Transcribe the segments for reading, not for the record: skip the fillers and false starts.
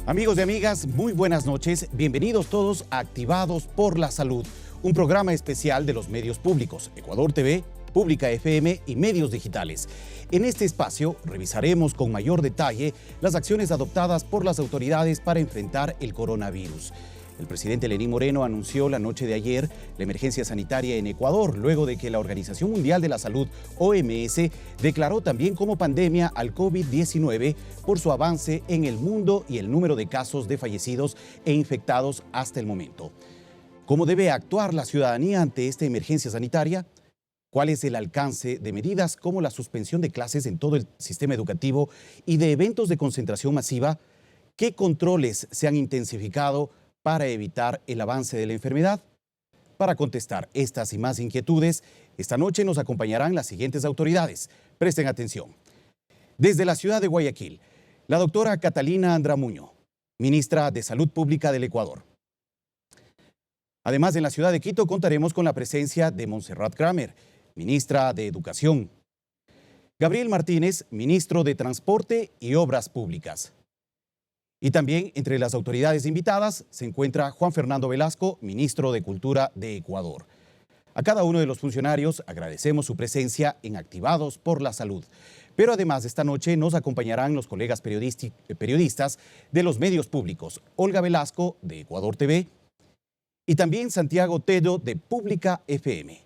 Amigos y amigas, muy buenas noches. Bienvenidos todos a Activados por la Salud, un programa especial de los medios públicos, Ecuador TV, Pública FM y medios digitales. En este espacio revisaremos con mayor detalle las acciones adoptadas por las autoridades para enfrentar el coronavirus. El presidente Lenín Moreno anunció la noche de ayer la emergencia sanitaria en Ecuador, luego de que la Organización Mundial de la Salud, OMS, declaró también como pandemia al COVID-19 por su avance en el mundo y el número de casos de fallecidos e infectados hasta el momento. ¿Cómo debe actuar la ciudadanía ante esta emergencia sanitaria? ¿Cuál es el alcance de medidas como la suspensión de clases en todo el sistema educativo y de eventos de concentración masiva? ¿Qué controles se han intensificado para evitar el avance de la enfermedad? Para contestar estas y más inquietudes, esta noche nos acompañarán las siguientes autoridades. Presten atención. Desde la ciudad de Guayaquil, la doctora Catalina Andramuño, ministra de Salud Pública del Ecuador. Además, en la ciudad de Quito contaremos con la presencia de Montserrat Kramer, ministra de Educación. Gabriel Martínez, ministro de Transporte y Obras Públicas. Y también entre las autoridades invitadas se encuentra Juan Fernando Velasco, ministro de Cultura de Ecuador. A cada uno de los funcionarios agradecemos su presencia en Activados por la Salud. Pero además esta noche nos acompañarán los colegas periodistas de los medios públicos, Olga Velasco de Ecuador TV y también Santiago Tello de Pública FM,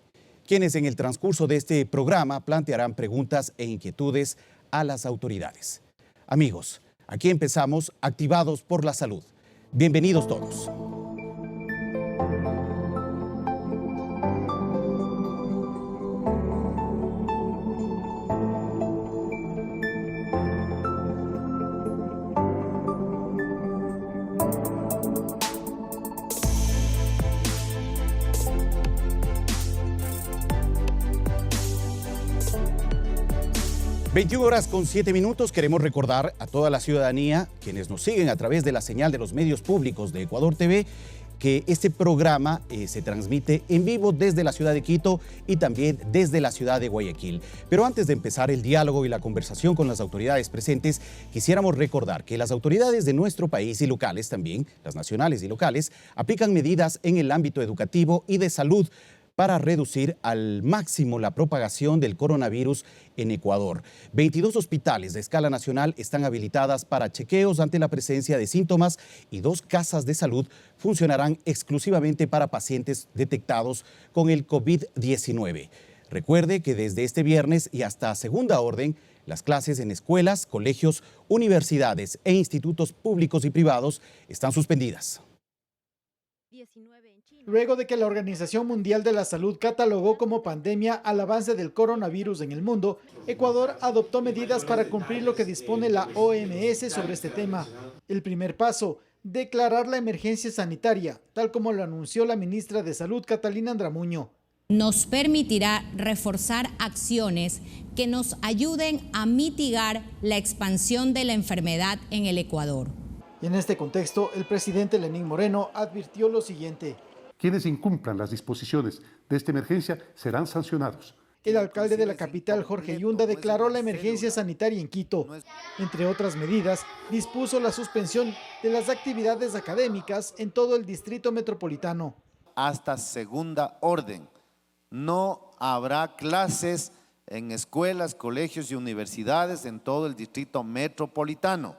quienes en el transcurso de este programa plantearán preguntas e inquietudes a las autoridades. Amigos, aquí empezamos Activados por la Salud. Bienvenidos todos. (21:07). Queremos recordar a toda la ciudadanía, quienes nos siguen a través de la señal de los medios públicos de Ecuador TV, que este programa se transmite en vivo desde la ciudad de Quito y también desde la ciudad de Guayaquil. Pero antes de empezar el diálogo y la conversación con las autoridades presentes, quisiéramos recordar que las autoridades de nuestro país y locales también, las nacionales y locales, aplican medidas en el ámbito educativo y de salud para reducir al máximo la propagación del coronavirus en Ecuador. 22 hospitales de escala nacional están habilitadas para chequeos ante la presencia de síntomas y 2 casas de salud funcionarán exclusivamente para pacientes detectados con el COVID-19. Recuerde que desde este viernes y hasta segunda orden, las clases en escuelas, colegios, universidades e institutos públicos y privados están suspendidas. Luego de que la Organización Mundial de la Salud catalogó como pandemia al avance del coronavirus en el mundo, Ecuador adoptó medidas para cumplir lo que dispone la OMS sobre este tema. El primer paso, declarar la emergencia sanitaria, tal como lo anunció la ministra de Salud, Catalina Andramuño. Nos permitirá reforzar acciones que nos ayuden a mitigar la expansión de la enfermedad en el Ecuador. Y en este contexto, el presidente Lenín Moreno advirtió lo siguiente. Quienes incumplan las disposiciones de esta emergencia serán sancionados. El alcalde de la capital, Jorge Yunda, declaró la emergencia sanitaria en Quito. Entre otras medidas, dispuso la suspensión de las actividades académicas en todo el distrito metropolitano. Hasta segunda orden, no habrá clases en escuelas, colegios y universidades en todo el distrito metropolitano.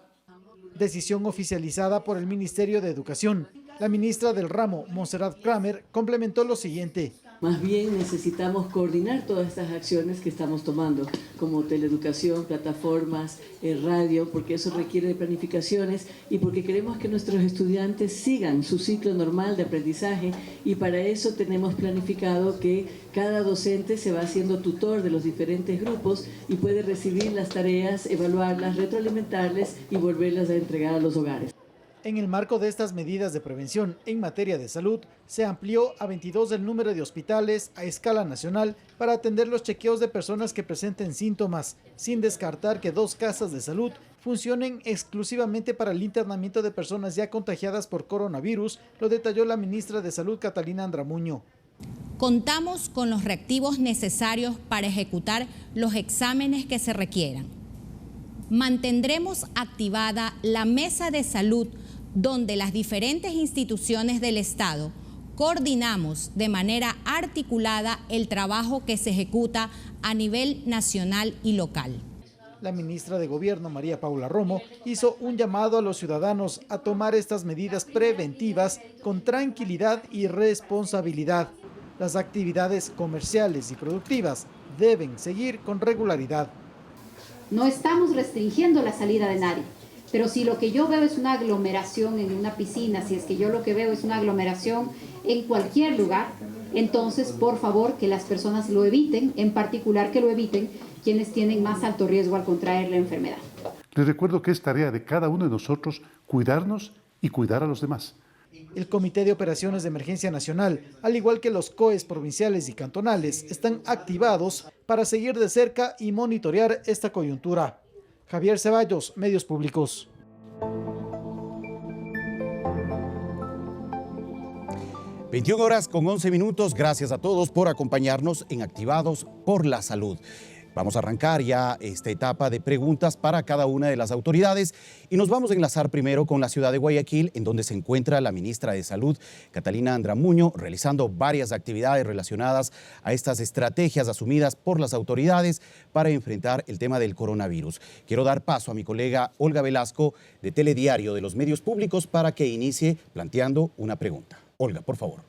Decisión oficializada por el Ministerio de Educación. La ministra del ramo, Montserrat Kramer, complementó lo siguiente. Más bien necesitamos coordinar todas estas acciones que estamos tomando, como teleeducación, plataformas, radio, porque eso requiere de planificaciones y porque queremos que nuestros estudiantes sigan su ciclo normal de aprendizaje y para eso tenemos planificado que cada docente se va haciendo tutor de los diferentes grupos y puede recibir las tareas, evaluarlas, retroalimentarles y volverlas a entregar a los hogares. En el marco de estas medidas de prevención en materia de salud, se amplió a 22 el número de hospitales a escala nacional para atender los chequeos de personas que presenten síntomas, sin descartar que 2 casas de salud funcionen exclusivamente para el internamiento de personas ya contagiadas por coronavirus, lo detalló la ministra de Salud, Catalina Andramuño. Contamos con los reactivos necesarios para ejecutar los exámenes que se requieran. Mantendremos activada la mesa de salud donde las diferentes instituciones del Estado coordinamos de manera articulada el trabajo que se ejecuta a nivel nacional y local. La ministra de Gobierno, María Paula Romo, hizo un llamado a los ciudadanos a tomar estas medidas preventivas con tranquilidad y responsabilidad. Las actividades comerciales y productivas deben seguir con regularidad. No estamos restringiendo la salida de nadie, pero si lo que yo veo es una aglomeración en una piscina, si es que yo lo que veo es una aglomeración en cualquier lugar, entonces, por favor, que las personas lo eviten, en particular que lo eviten quienes tienen más alto riesgo al contraer la enfermedad. Les recuerdo que es tarea de cada uno de nosotros cuidarnos y cuidar a los demás. El Comité de Operaciones de Emergencia Nacional, al igual que los COEs provinciales y cantonales, están activados para seguir de cerca y monitorear esta coyuntura. Javier Ceballos, Medios Públicos. (21:11). Gracias a todos por acompañarnos en Activados por la Salud. Vamos a arrancar ya esta etapa de preguntas para cada una de las autoridades y nos vamos a enlazar primero con la ciudad de Guayaquil, en donde se encuentra la ministra de Salud, Catalina Andramuño, realizando varias actividades relacionadas a estas estrategias asumidas por las autoridades para enfrentar el tema del coronavirus. Quiero dar paso a mi colega Olga Velasco de Telediario de los Medios Públicos para que inicie planteando una pregunta. Olga, por favor.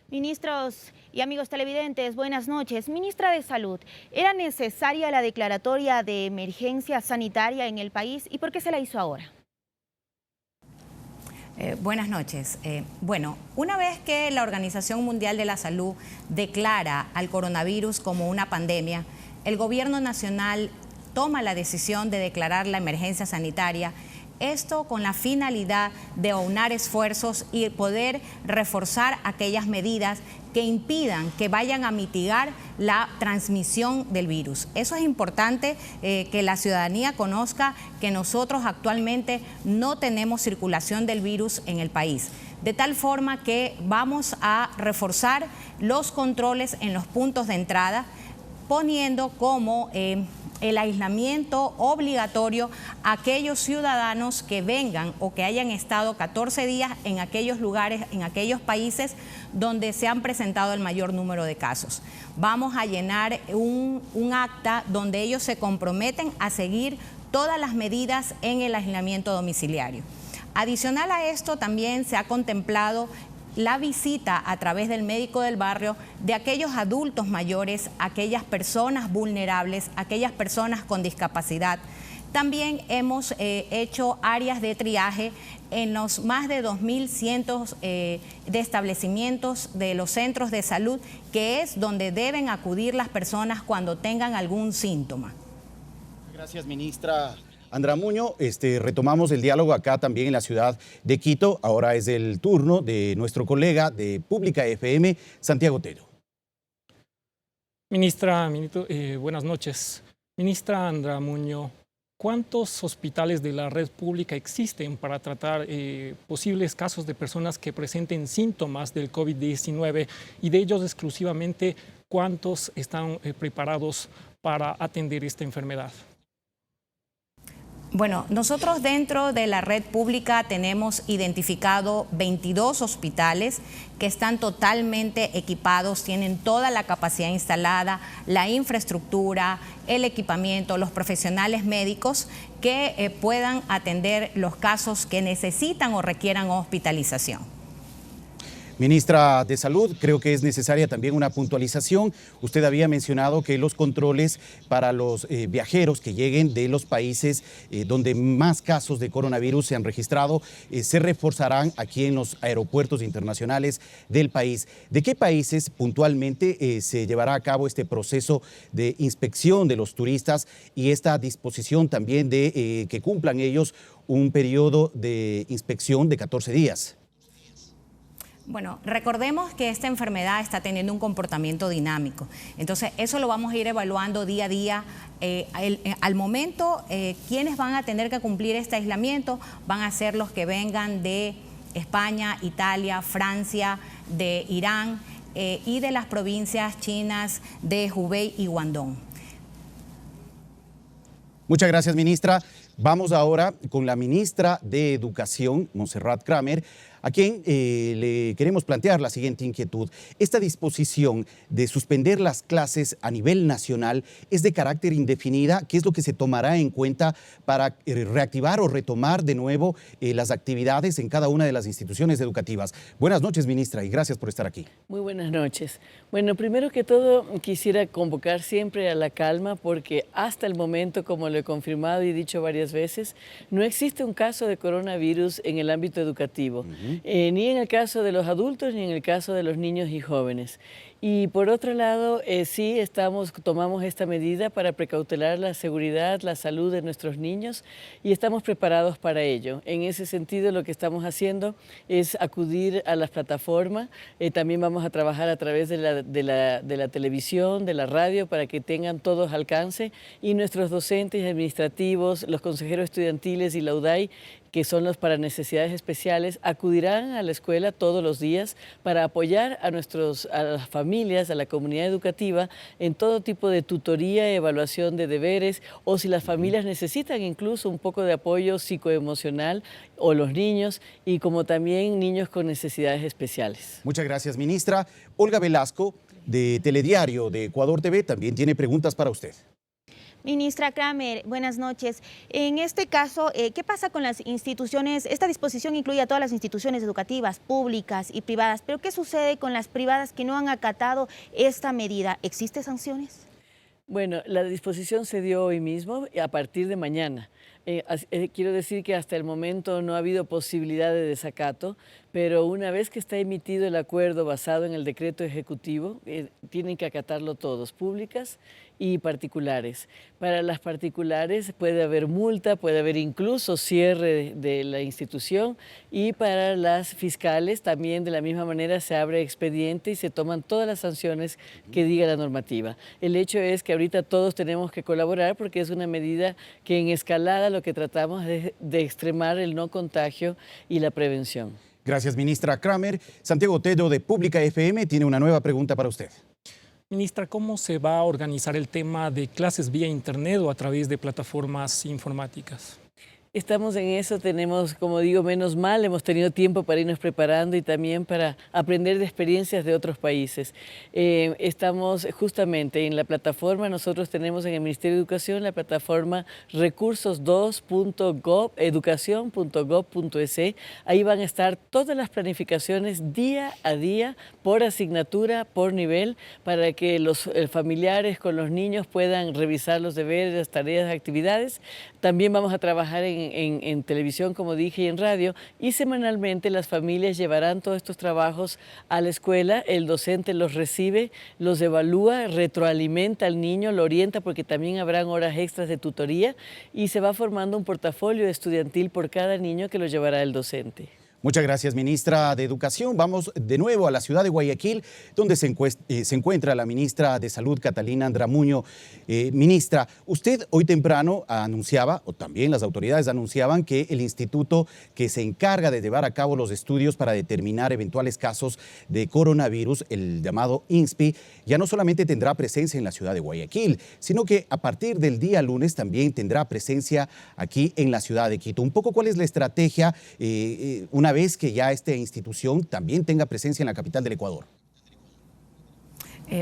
Ministros y amigos televidentes, buenas noches. Ministra de Salud, ¿era necesaria la declaratoria de emergencia sanitaria en el país y por qué se la hizo ahora? Buenas noches. Bueno, una vez que la Organización Mundial de la Salud declara al coronavirus como una pandemia, el Gobierno Nacional toma la decisión de declarar la emergencia sanitaria. Esto con la finalidad de aunar esfuerzos y poder reforzar aquellas medidas que impidan que vayan a mitigar la transmisión del virus. Eso es importante que la ciudadanía conozca que nosotros actualmente no tenemos circulación del virus en el país. De tal forma que vamos a reforzar los controles en los puntos de entrada, poniendo como el aislamiento obligatorio a aquellos ciudadanos que vengan o que hayan estado 14 días en aquellos lugares, en aquellos países donde se han presentado el mayor número de casos. Vamos a llenar un acta donde ellos se comprometen a seguir todas las medidas en el aislamiento domiciliario. Adicional a esto, también se ha contemplado la visita a través del médico del barrio de aquellos adultos mayores, aquellas personas vulnerables, aquellas personas con discapacidad. También hemos hecho áreas de triaje en los más de 2.100 de establecimientos de los centros de salud, que es donde deben acudir las personas cuando tengan algún síntoma. Gracias, ministra Andramuño. Retomamos el diálogo acá también en la ciudad de Quito. Ahora es el turno de nuestro colega de Pública FM, Santiago Tello. Ministra, buenas noches. Ministra Andramuño, ¿cuántos hospitales de la red pública existen para tratar posibles casos de personas que presenten síntomas del COVID-19 y de ellos exclusivamente cuántos están preparados para atender esta enfermedad? Bueno, nosotros dentro de la red pública tenemos identificado 22 hospitales que están totalmente equipados, tienen toda la capacidad instalada, la infraestructura, el equipamiento, los profesionales médicos que puedan atender los casos que necesitan o requieran hospitalización. Ministra de Salud, creo que es necesaria también una puntualización. Usted había mencionado que los controles para los viajeros que lleguen de los países donde más casos de coronavirus se han registrado se reforzarán aquí en los aeropuertos internacionales del país. ¿De qué países puntualmente se llevará a cabo este proceso de inspección de los turistas y esta disposición también de que cumplan ellos un periodo de inspección de 14 días? Bueno, recordemos que esta enfermedad está teniendo un comportamiento dinámico. Entonces, eso lo vamos a ir evaluando día a día. Al momento, quienes van a tener que cumplir este aislamiento van a ser los que vengan de España, Italia, Francia, de Irán y de las provincias chinas de Hubei y Guangdong. Muchas gracias, ministra. Vamos ahora con la ministra de Educación, Montserrat Kramer, a quien le queremos plantear la siguiente inquietud. Esta disposición de suspender las clases a nivel nacional es de carácter indefinida. ¿Qué es lo que se tomará en cuenta para reactivar o retomar de nuevo las actividades en cada una de las instituciones educativas? Buenas noches, ministra, y gracias por estar aquí. Muy buenas noches. Bueno, primero que todo quisiera convocar siempre a la calma porque hasta el momento, como lo he confirmado y dicho varias veces, no existe un caso de coronavirus en el ámbito educativo. Ni en el caso de los adultos ni en el caso de los niños y jóvenes. Y por otro lado, sí tomamos esta medida para precautelar la seguridad, la salud de nuestros niños y estamos preparados para ello. En ese sentido, lo que estamos haciendo es acudir a las plataformas. También vamos a trabajar a través de la televisión, de la radio, para que tengan todos alcance. Y nuestros docentes administrativos, los consejeros estudiantiles y la UDAI, que son los para necesidades especiales, acudirán a la escuela todos los días para apoyar a las familias, a la comunidad educativa en todo tipo de tutoría, evaluación de deberes, o si las familias necesitan incluso un poco de apoyo psicoemocional, o los niños, y como también niños con necesidades especiales. Muchas gracias, ministra. Olga Velasco, de Telediario de Ecuador TV, también tiene preguntas para usted. Ministra Kramer, buenas noches. En este caso, ¿qué pasa con las instituciones? Esta disposición incluye a todas las instituciones educativas, públicas y privadas, pero ¿qué sucede con las privadas que no han acatado esta medida? ¿Existen sanciones? Bueno, la disposición se dio hoy mismo a partir de mañana. Quiero decir que hasta el momento no ha habido posibilidad de desacato, pero una vez que está emitido el acuerdo basado en el decreto ejecutivo, tienen que acatarlo todos, públicas y particulares. Para las particulares puede haber multa, puede haber incluso cierre de la institución, y para las fiscales también de la misma manera se abre expediente y se toman todas las sanciones que diga la normativa. El hecho es que ahorita todos tenemos que colaborar porque es una medida que en escalada lo que tratamos es de extremar el no contagio y la prevención. Gracias, ministra Kramer. Santiago Tello, de Pública FM, tiene una nueva pregunta para usted. Ministra, ¿cómo se va a organizar el tema de clases vía internet o a través de plataformas informáticas? Estamos en eso, tenemos, como digo, menos mal, hemos tenido tiempo para irnos preparando y también para aprender de experiencias de otros países. Estamos justamente en la plataforma, nosotros tenemos en el Ministerio de Educación la plataforma recursos2.gov.educacion.gov.es. Ahí van a estar todas las planificaciones día a día, por asignatura, por nivel, para que los familiares con los niños puedan revisar los deberes, las tareas, las actividades. También vamos a trabajar en televisión, como dije, y en radio, y semanalmente las familias llevarán todos estos trabajos a la escuela, el docente los recibe, los evalúa, retroalimenta al niño, lo orienta porque también habrán horas extras de tutoría y se va formando un portafolio estudiantil por cada niño que lo llevará el docente. Muchas gracias, ministra de Educación. Vamos de nuevo a la ciudad de Guayaquil, donde se encuentra la ministra de Salud, Catalina Andramuño. Ministra, usted hoy temprano anunciaba, o también las autoridades anunciaban, que el instituto que se encarga de llevar a cabo los estudios para determinar eventuales casos de coronavirus, el llamado INSPI, ya no solamente tendrá presencia en la ciudad de Guayaquil, sino que a partir del día lunes también tendrá presencia aquí en la ciudad de Quito. Un poco, ¿cuál es la estrategia una vez que ya esta institución también tenga presencia en la capital del Ecuador?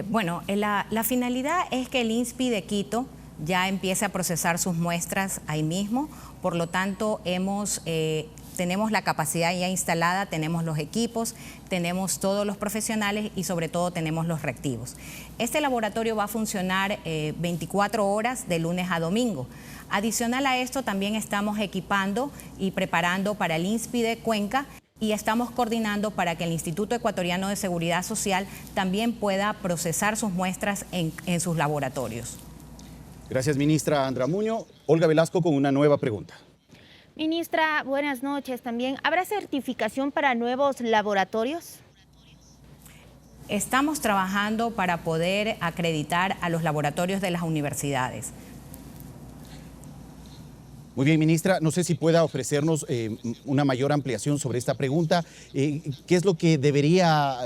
Bueno, la finalidad es que el INSPI de Quito ya empiece a procesar sus muestras ahí mismo. Por lo tanto, tenemos la capacidad ya instalada, tenemos los equipos, tenemos todos los profesionales y sobre todo tenemos los reactivos. Este laboratorio va a funcionar 24 horas de lunes a domingo. Adicional a esto, también estamos equipando y preparando para el INSPI de Cuenca y estamos coordinando para que el Instituto Ecuatoriano de Seguridad Social también pueda procesar sus muestras en sus laboratorios. Gracias, ministra Andramuño. Olga Velasco con una nueva pregunta. Ministra, buenas noches también. ¿Habrá certificación para nuevos laboratorios? Estamos trabajando para poder acreditar a los laboratorios de las universidades. Muy bien, ministra, no sé si pueda ofrecernos una mayor ampliación sobre esta pregunta. ¿Qué es lo que debería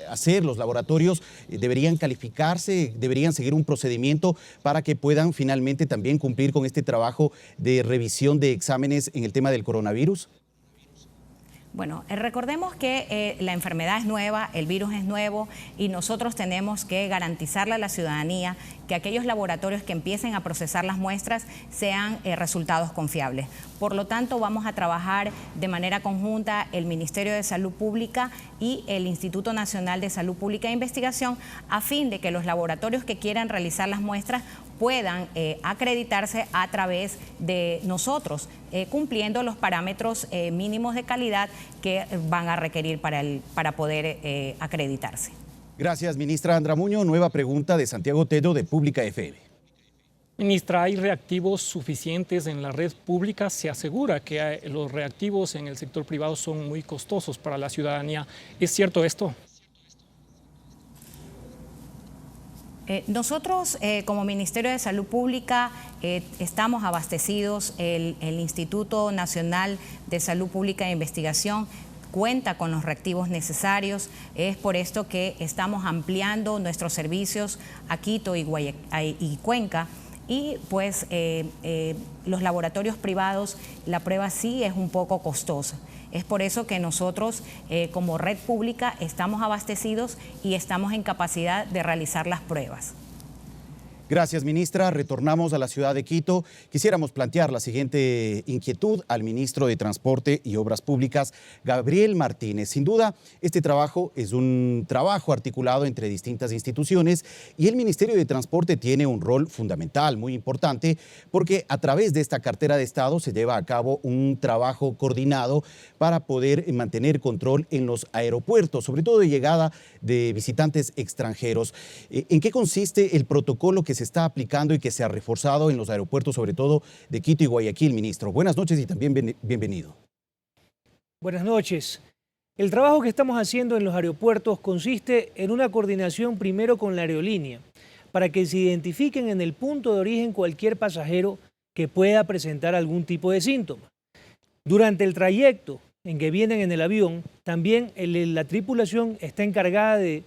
hacer los laboratorios? ¿Deberían calificarse? ¿Deberían seguir un procedimiento para que puedan finalmente también cumplir con este trabajo de revisión de exámenes en el tema del coronavirus? Bueno, recordemos que la enfermedad es nueva, el virus es nuevo y nosotros tenemos que garantizarle a la ciudadanía que aquellos laboratorios que empiecen a procesar las muestras sean resultados confiables. Por lo tanto, vamos a trabajar de manera conjunta el Ministerio de Salud Pública y el Instituto Nacional de Salud Pública e Investigación a fin de que los laboratorios que quieran realizar las muestras puedan acreditarse a través de nosotros, cumpliendo los parámetros mínimos de calidad que van a requerir para poder acreditarse. Gracias, ministra Andra Muño. Nueva pregunta de Santiago Tedo de Pública FM. Ministra, ¿hay reactivos suficientes en la red pública? Se asegura que los reactivos en el sector privado son muy costosos para la ciudadanía. ¿Es cierto esto? Nosotros, como Ministerio de Salud Pública, estamos abastecidos. El Instituto Nacional de Salud Pública e Investigación cuenta con los reactivos necesarios. Es por esto que estamos ampliando nuestros servicios a Quito y Cuenca. Y pues los laboratorios privados, la prueba sí es un poco costosa. Es por eso que nosotros, como red pública, estamos abastecidos y estamos en capacidad de realizar las pruebas. Gracias, ministra. Retornamos a la ciudad de Quito. Quisiéramos plantear la siguiente inquietud al ministro de Transporte y Obras Públicas, Gabriel Martínez. Sin duda, este trabajo es un trabajo articulado entre distintas instituciones y el Ministerio de Transporte tiene un rol fundamental, muy importante, porque a través de esta cartera de Estado se lleva a cabo un trabajo coordinado para poder mantener control en los aeropuertos, sobre todo de llegada de visitantes extranjeros. ¿En qué consiste el protocolo que se está aplicando y que se ha reforzado en los aeropuertos, sobre todo de Quito y Guayaquil, ministro? Buenas noches y también bienvenido. Buenas noches. El trabajo que estamos haciendo en los aeropuertos consiste en una coordinación primero con la aerolínea, para que se identifiquen en el punto de origen cualquier pasajero que pueda presentar algún tipo de síntoma. Durante el trayecto en que vienen en el avión, también la tripulación está encargada de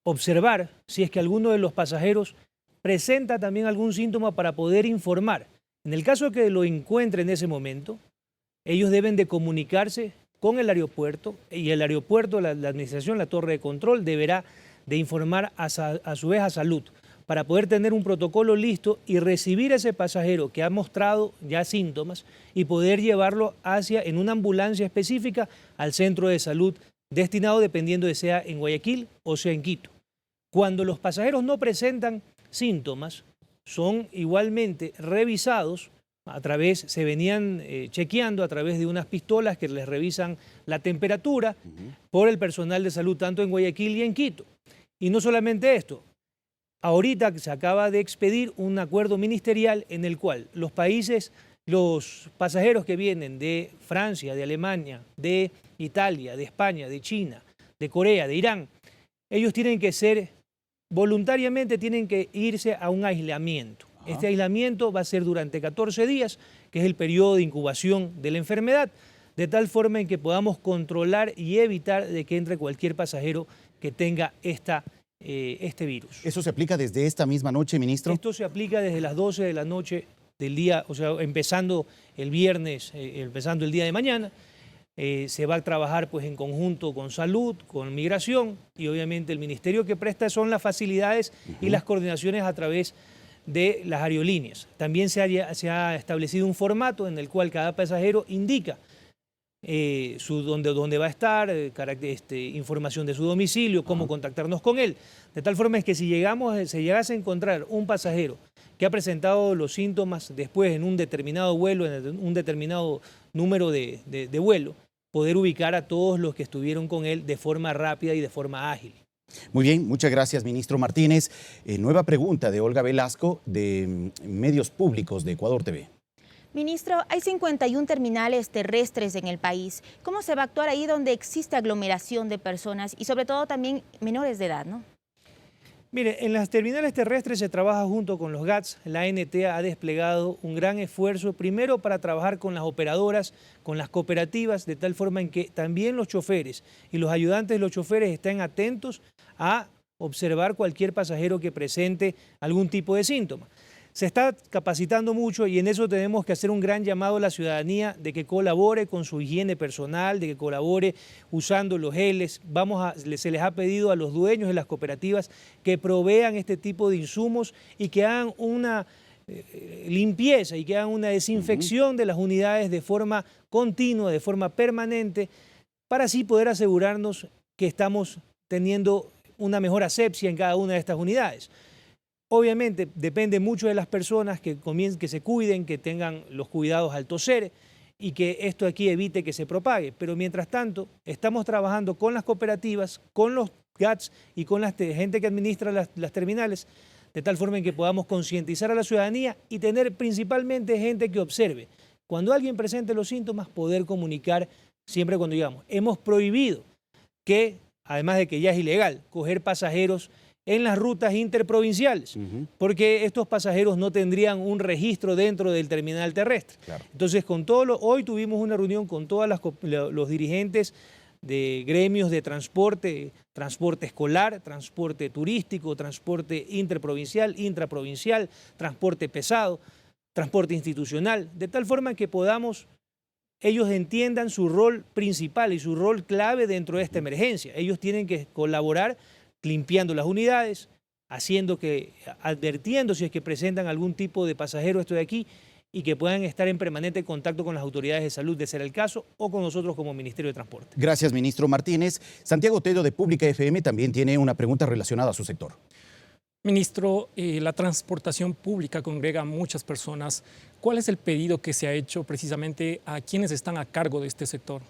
observar si es que alguno de los pasajeros presenta también algún síntoma para poder informar. En el caso de que lo encuentre en ese momento, ellos deben de comunicarse con el aeropuerto y el aeropuerto, la administración, la torre de control, deberá de informar a su vez a salud para poder tener un protocolo listo y recibir a ese pasajero que ha mostrado ya síntomas y poder llevarlo en una ambulancia específica al centro de salud destinado dependiendo de sea en Guayaquil o sea en Quito. Cuando los pasajeros no presentan síntomas, son igualmente revisados se venían chequeando a través de unas pistolas que les revisan la temperatura por el personal de salud tanto en Guayaquil y en Quito. Y no solamente esto, ahorita se acaba de expedir un acuerdo ministerial en el cual los pasajeros que vienen de Francia, de Alemania, de Italia, de España, de China, de Corea, de Irán, ellos voluntariamente tienen que irse a un aislamiento. Este aislamiento va a ser durante 14 días, que es el periodo de incubación de la enfermedad, de tal forma en que podamos controlar y evitar de que entre cualquier pasajero que tenga este virus. ¿Eso se aplica desde esta misma noche, ministro? Esto se aplica desde las 12 de la noche del día, o sea, empezando el viernes, empezando el día de mañana. Se va a trabajar pues en conjunto con salud, con migración y obviamente el ministerio que presta son las facilidades y las coordinaciones a través de las aerolíneas. También se ha establecido un formato en el cual cada pasajero indica dónde va a estar, información de su domicilio, cómo contactarnos con él. De tal forma es que si se llegase a encontrar un pasajero que ha presentado los síntomas después en un determinado vuelo, en un determinado número de vuelo, poder ubicar a todos los que estuvieron con él de forma rápida y de forma ágil. Muy bien, muchas gracias, ministro Martínez. Nueva pregunta de Olga Velasco, de Medios Públicos de Ecuador TV. Ministro, hay 51 terminales terrestres en el país. ¿Cómo se va a actuar ahí donde existe aglomeración de personas y sobre todo también menores de edad, no? Mire, en las terminales terrestres se trabaja junto con los GATS. La ANT ha desplegado un gran esfuerzo, primero para trabajar con las operadoras, con las cooperativas, de tal forma en que también los choferes y los ayudantes de los choferes estén atentos a observar cualquier pasajero que presente algún tipo de síntoma. Se está capacitando mucho y en eso tenemos que hacer un gran llamado a la ciudadanía de que colabore con su higiene personal, de que colabore usando los geles. Se les ha pedido a los dueños de las cooperativas que provean este tipo de insumos y que hagan una limpieza y que hagan una desinfección de las unidades de forma continua, de forma permanente, para así poder asegurarnos que estamos teniendo una mejor asepsia en cada una de estas unidades. Obviamente depende mucho de las personas que se cuiden, que tengan los cuidados al toser y que esto aquí evite que se propague. Pero mientras tanto, estamos trabajando con las cooperativas, con los GATS y con la gente que administra las terminales, de tal forma en que podamos concientizar a la ciudadanía y tener principalmente gente que observe. Cuando alguien presente los síntomas, poder comunicar siempre cuando digamos. Hemos prohibido que, además de que ya es ilegal, coger pasajeros en las rutas interprovinciales, porque estos pasajeros no tendrían un registro dentro del terminal terrestre. Claro. Entonces, hoy tuvimos una reunión con todos los dirigentes de gremios de transporte, transporte escolar, transporte turístico, transporte interprovincial, intraprovincial, transporte pesado, transporte institucional, de tal forma que ellos entiendan su rol principal y su rol clave dentro de esta emergencia. Ellos tienen que colaborar limpiando las unidades, advirtiendo si es que presentan algún tipo de pasajero esto de aquí y que puedan estar en permanente contacto con las autoridades de salud, de ser el caso, o con nosotros como Ministerio de Transporte. Gracias, ministro Martínez. Santiago Tello de Pública FM también tiene una pregunta relacionada a su sector. Ministro, la transportación pública congrega a muchas personas. ¿Cuál es el pedido que se ha hecho precisamente a quienes están a cargo de este sector?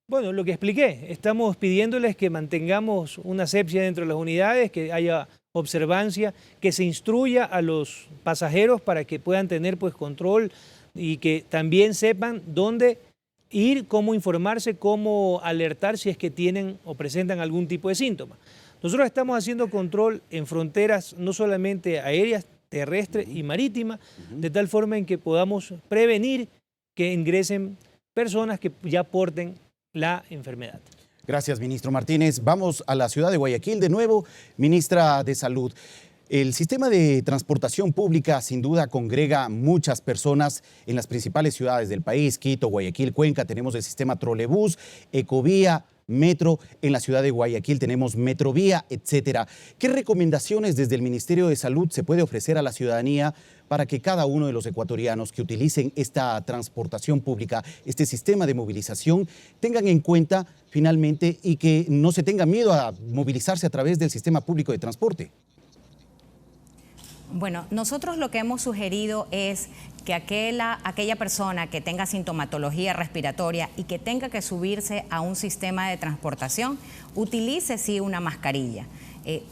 Bueno, lo que expliqué, estamos pidiéndoles que mantengamos una asepsia dentro de las unidades, que haya observancia, que se instruya a los pasajeros para que puedan tener control y que también sepan dónde ir, cómo informarse, cómo alertar si es que tienen o presentan algún tipo de síntoma. Nosotros estamos haciendo control en fronteras no solamente aéreas, terrestres y marítimas, de tal forma en que podamos prevenir que ingresen personas que ya porten la enfermedad. Gracias, ministro Martínez. Vamos a la ciudad de Guayaquil de nuevo. Ministra de Salud, el sistema de transportación pública sin duda congrega muchas personas en las principales ciudades del país, Quito, Guayaquil, Cuenca. Tenemos el sistema trolebús, ecovía, metro. En la ciudad de Guayaquil tenemos metrovía, etcétera. ¿Qué recomendaciones desde el Ministerio de Salud se puede ofrecer a la ciudadanía para que cada uno de los ecuatorianos que utilicen esta transportación pública, este sistema de movilización, tengan en cuenta finalmente y que no se tenga miedo a movilizarse a través del sistema público de transporte? Bueno, nosotros lo que hemos sugerido es que aquella persona que tenga sintomatología respiratoria y que tenga que subirse a un sistema de transportación, utilice sí una mascarilla.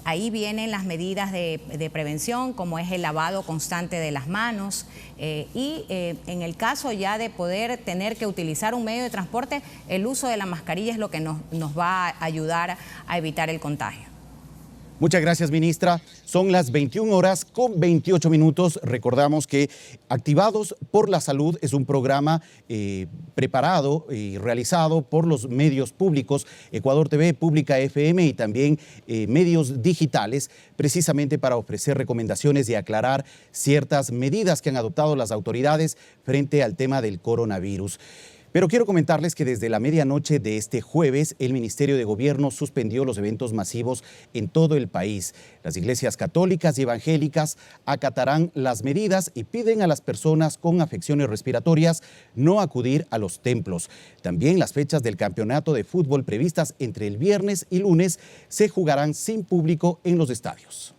Ahí vienen las medidas de prevención, como es el lavado constante de las manos y en el caso ya de poder tener que utilizar un medio de transporte, el uso de la mascarilla es lo que nos va a ayudar a evitar el contagio. Muchas gracias, ministra. Son las 21:28. Recordamos que Activados por la Salud es un programa preparado y realizado por los medios públicos, Ecuador TV, Pública FM y también medios digitales, precisamente para ofrecer recomendaciones y aclarar ciertas medidas que han adoptado las autoridades frente al tema del coronavirus. Pero quiero comentarles que desde la medianoche de este jueves, el Ministerio de Gobierno suspendió los eventos masivos en todo el país. Las iglesias católicas y evangélicas acatarán las medidas y piden a las personas con afecciones respiratorias no acudir a los templos. También las fechas del campeonato de fútbol previstas entre el viernes y lunes se jugarán sin público en los estadios.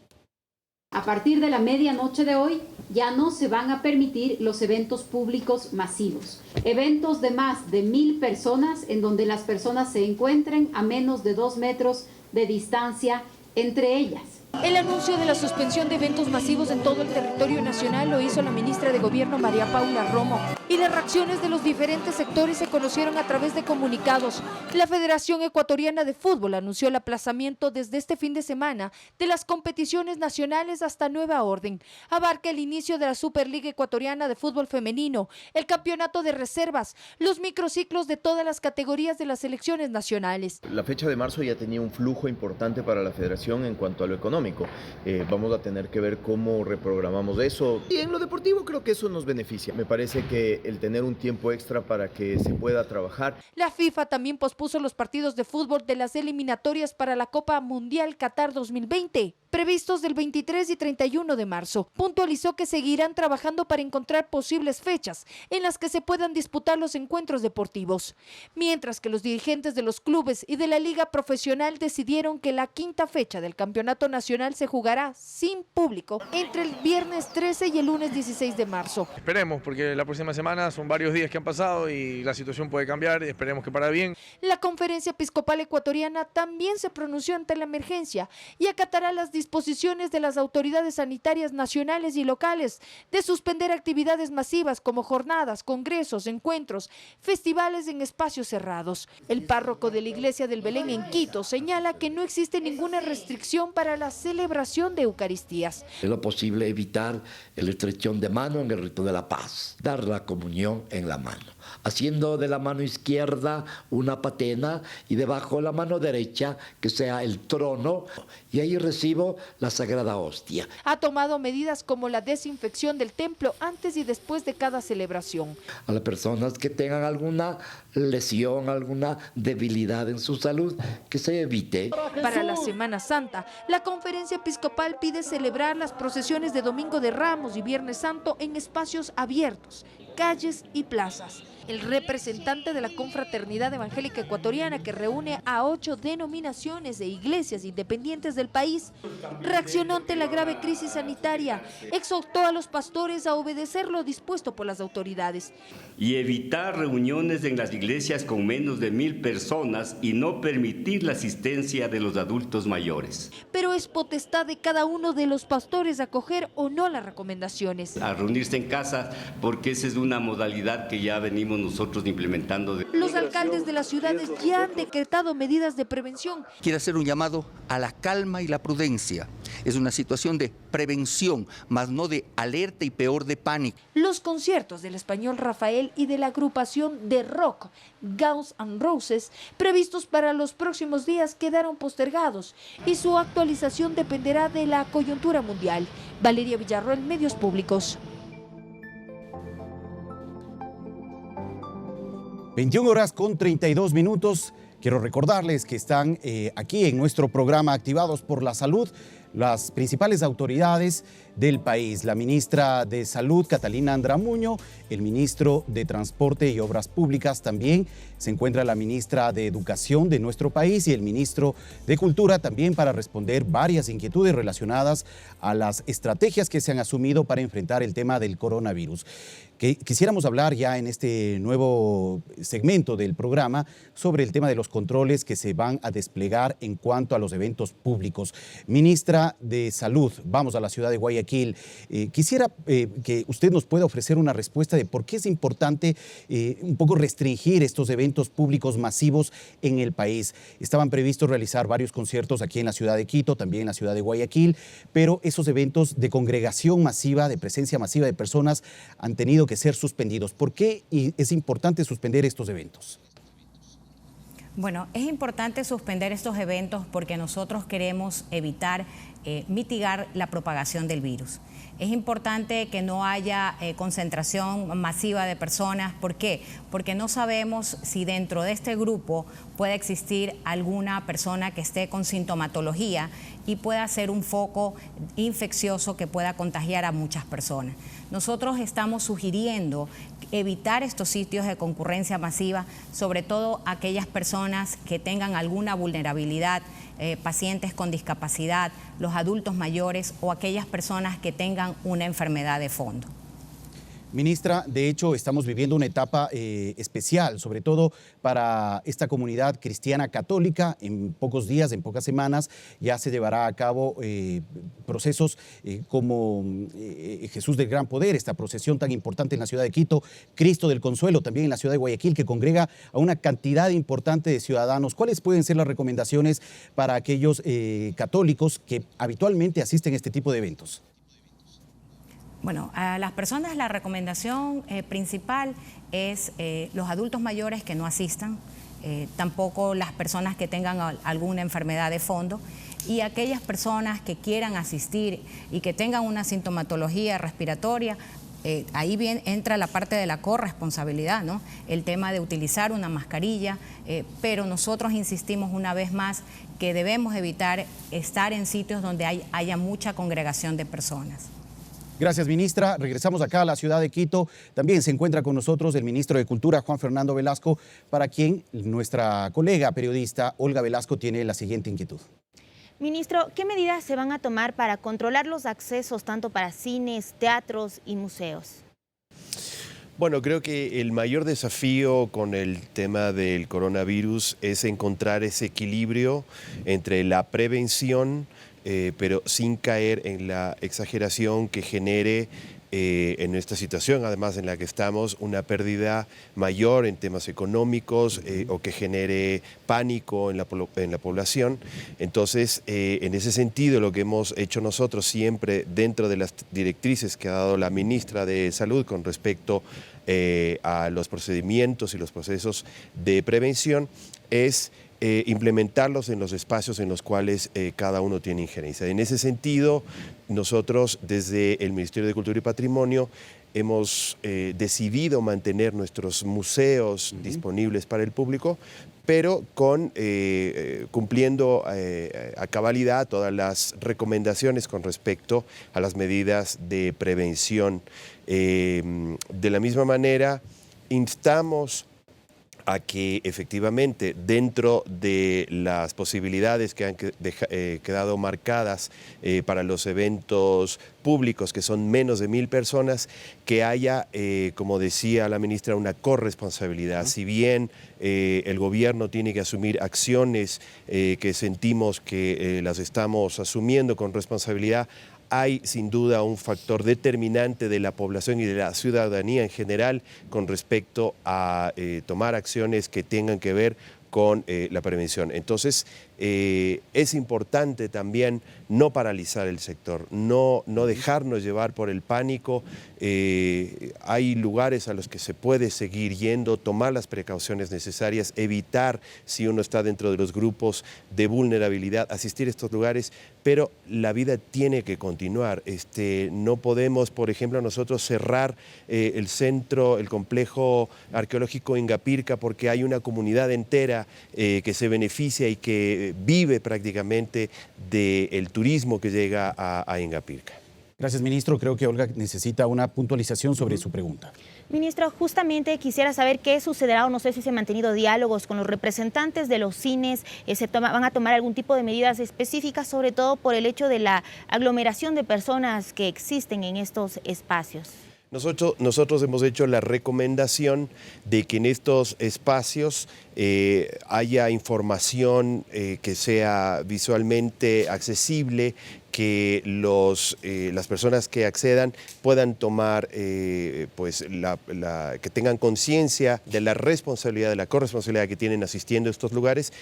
A partir de la medianoche de hoy, ya no se van a permitir los eventos públicos masivos. Eventos de más de 1,000 personas en donde las personas se encuentren a menos de 2 metros de distancia entre ellas. El anuncio de la suspensión de eventos masivos en todo el territorio nacional lo hizo la ministra de Gobierno María Paula Romo, y las reacciones de los diferentes sectores se conocieron a través de comunicados. La Federación Ecuatoriana de Fútbol anunció el aplazamiento desde este fin de semana de las competiciones nacionales hasta nueva orden. Abarca el inicio de la Superliga Ecuatoriana de Fútbol Femenino, el campeonato de reservas, los microciclos de todas las categorías de las selecciones nacionales. La fecha de marzo ya tenía un flujo importante para la federación en cuanto a lo económico. Vamos a tener que ver cómo reprogramamos eso. Y en lo deportivo creo que eso nos beneficia. Me parece que el tener un tiempo extra para que se pueda trabajar. La FIFA también pospuso los partidos de fútbol de las eliminatorias para la Copa Mundial Qatar 2020, previstos del 23 y 31 de marzo. Puntualizó que seguirán trabajando para encontrar posibles fechas en las que se puedan disputar los encuentros deportivos. Mientras que los dirigentes de los clubes y de la Liga Profesional decidieron que la quinta fecha del Campeonato Nacional se jugará sin público entre el viernes 13 y el lunes 16 de marzo. Esperemos, porque la próxima semana son varios días que han pasado y la situación puede cambiar, esperemos que para bien. La Conferencia Episcopal Ecuatoriana también se pronunció ante la emergencia y acatará las disposiciones de las autoridades sanitarias nacionales y locales de suspender actividades masivas como jornadas, congresos, encuentros, festivales en espacios cerrados. El párroco de la Iglesia del Belén en Quito señala que no existe ninguna restricción para la celebración de Eucaristías. Es lo posible evitar el estrechón de mano en el rito de la paz, dar la comunión en la mano, haciendo de la mano izquierda una patena y debajo la mano derecha que sea el trono, y ahí recibo la sagrada hostia. Ha tomado medidas como la desinfección del templo antes y después de cada celebración. A las personas que tengan alguna lesión, alguna debilidad en su salud, que se evite. Para la Semana Santa, la Conferencia Episcopal pide celebrar las procesiones de Domingo de Ramos y Viernes Santo en espacios abiertos, calles y plazas. El representante de la Confraternidad Evangélica Ecuatoriana, que reúne a 8 denominaciones de iglesias independientes del país, reaccionó ante la grave crisis sanitaria, exhortó a los pastores a obedecer lo dispuesto por las autoridades. Y evitar reuniones en las iglesias con menos de 1000 personas y no permitir la asistencia de los adultos mayores. Pero es potestad de cada uno de los pastores acoger o no las recomendaciones. A reunirse en casa, porque esa es una modalidad que ya venimos nosotros implementando. Los alcaldes de las ciudades ya han decretado medidas de prevención. Quiero hacer un llamado a la calma y la prudencia. Es una situación de prevención, más no de alerta y peor de pánico. Los conciertos del Español Rafael y de la agrupación de rock Guns N' Roses, previstos para los próximos días, quedaron postergados y su actualización dependerá de la coyuntura mundial. Valeria Villarroel, Medios Públicos. 21 horas con 32 minutos. Quiero recordarles que están aquí en nuestro programa Activados por la Salud las principales autoridades del país, la ministra de Salud, Catalina Andramuño, el ministro de Transporte y Obras Públicas también, se encuentra la ministra de Educación de nuestro país y el ministro de Cultura también para responder varias inquietudes relacionadas a las estrategias que se han asumido para enfrentar el tema del coronavirus. Quisiéramos hablar ya en este nuevo segmento del programa sobre el tema de los controles que se van a desplegar en cuanto a los eventos públicos. Ministra de Salud, vamos a la ciudad de Guayaquil. Quisiera que usted nos pueda ofrecer una respuesta de por qué es importante un poco restringir estos eventos públicos masivos en el país. Estaban previstos realizar varios conciertos aquí en la ciudad de Quito, también en la ciudad de Guayaquil, pero esos eventos de congregación masiva, de presencia masiva de personas han tenido que ser suspendidos. ¿Por qué es importante suspender estos eventos? Bueno, es importante suspender estos eventos porque nosotros queremos evitar, mitigar la propagación del virus. Es importante que no haya concentración masiva de personas. ¿Por qué? Porque no sabemos si dentro de este grupo puede existir alguna persona que esté con sintomatología y pueda ser un foco infeccioso que pueda contagiar a muchas personas. Nosotros estamos sugiriendo evitar estos sitios de concurrencia masiva, sobre todo aquellas personas que tengan alguna vulnerabilidad, pacientes con discapacidad, los adultos mayores o aquellas personas que tengan una enfermedad de fondo. Ministra, de hecho, estamos viviendo una etapa especial, sobre todo para esta comunidad cristiana católica. En pocos días, en pocas semanas, ya se llevará a cabo procesos como Jesús del Gran Poder, esta procesión tan importante en la ciudad de Quito, Cristo del Consuelo, también en la ciudad de Guayaquil, que congrega a una cantidad importante de ciudadanos. ¿Cuáles pueden ser las recomendaciones para aquellos católicos que habitualmente asisten a este tipo de eventos? Bueno, a las personas la recomendación principal es los adultos mayores que no asistan, tampoco las personas que tengan alguna enfermedad de fondo, y aquellas personas que quieran asistir y que tengan una sintomatología respiratoria. Ahí bien entra la parte de la corresponsabilidad, ¿no? El tema de utilizar una mascarilla, pero nosotros insistimos una vez más que debemos evitar estar en sitios donde haya mucha congregación de personas. Gracias, ministra. Regresamos acá a la ciudad de Quito. También se encuentra con nosotros el ministro de Cultura, Juan Fernando Velasco, para quien nuestra colega periodista Olga Velasco tiene la siguiente inquietud. Ministro, ¿qué medidas se van a tomar para controlar los accesos tanto para cines, teatros y museos? Bueno, creo que el mayor desafío con el tema del coronavirus es encontrar ese equilibrio entre la prevención, pero sin caer en la exageración que genere en esta situación, además en la que estamos, una pérdida mayor en temas económicos o que genere pánico en la población. Entonces, en ese sentido, lo que hemos hecho nosotros siempre dentro de las directrices que ha dado la ministra de Salud con respecto a los procedimientos y los procesos de prevención es implementarlos en los espacios en los cuales cada uno tiene injerencia. En ese sentido, nosotros desde el Ministerio de Cultura y Patrimonio hemos decidido mantener nuestros museos disponibles para el público, pero cumpliendo a cabalidad todas las recomendaciones con respecto a las medidas de prevención. De la misma manera, instamos a que efectivamente dentro de las posibilidades que han quedado marcadas para los eventos públicos, que son menos de 1000 personas, que haya, como decía la ministra, una corresponsabilidad. Si bien el gobierno tiene que asumir acciones que sentimos que las estamos asumiendo con responsabilidad, hay sin duda un factor determinante de la población y de la ciudadanía en general con respecto a tomar acciones que tengan que ver con la prevención. Entonces, es importante también no paralizar el sector, no dejarnos llevar por el pánico. Hay lugares a los que se puede seguir yendo, tomar las precauciones necesarias, evitar, si uno está dentro de los grupos de vulnerabilidad, asistir a estos lugares, pero la vida tiene que continuar. No podemos, por ejemplo, nosotros cerrar el centro, el complejo arqueológico Ingapirca, porque hay una comunidad entera que se beneficia y que vive prácticamente del turismo que llega a Ingapirca. Gracias, ministro. Creo que Olga necesita una puntualización sobre su pregunta. Ministro, justamente quisiera saber qué sucederá, o no sé si se han mantenido diálogos con los representantes de los cines, van a tomar algún tipo de medidas específicas, sobre todo por el hecho de la aglomeración de personas que existen en estos espacios. Nosotros hemos hecho la recomendación de que en estos espacios haya información que sea visualmente accesible, que las personas que accedan puedan tomar, que tengan conciencia de la responsabilidad, de la corresponsabilidad que tienen asistiendo a estos lugares.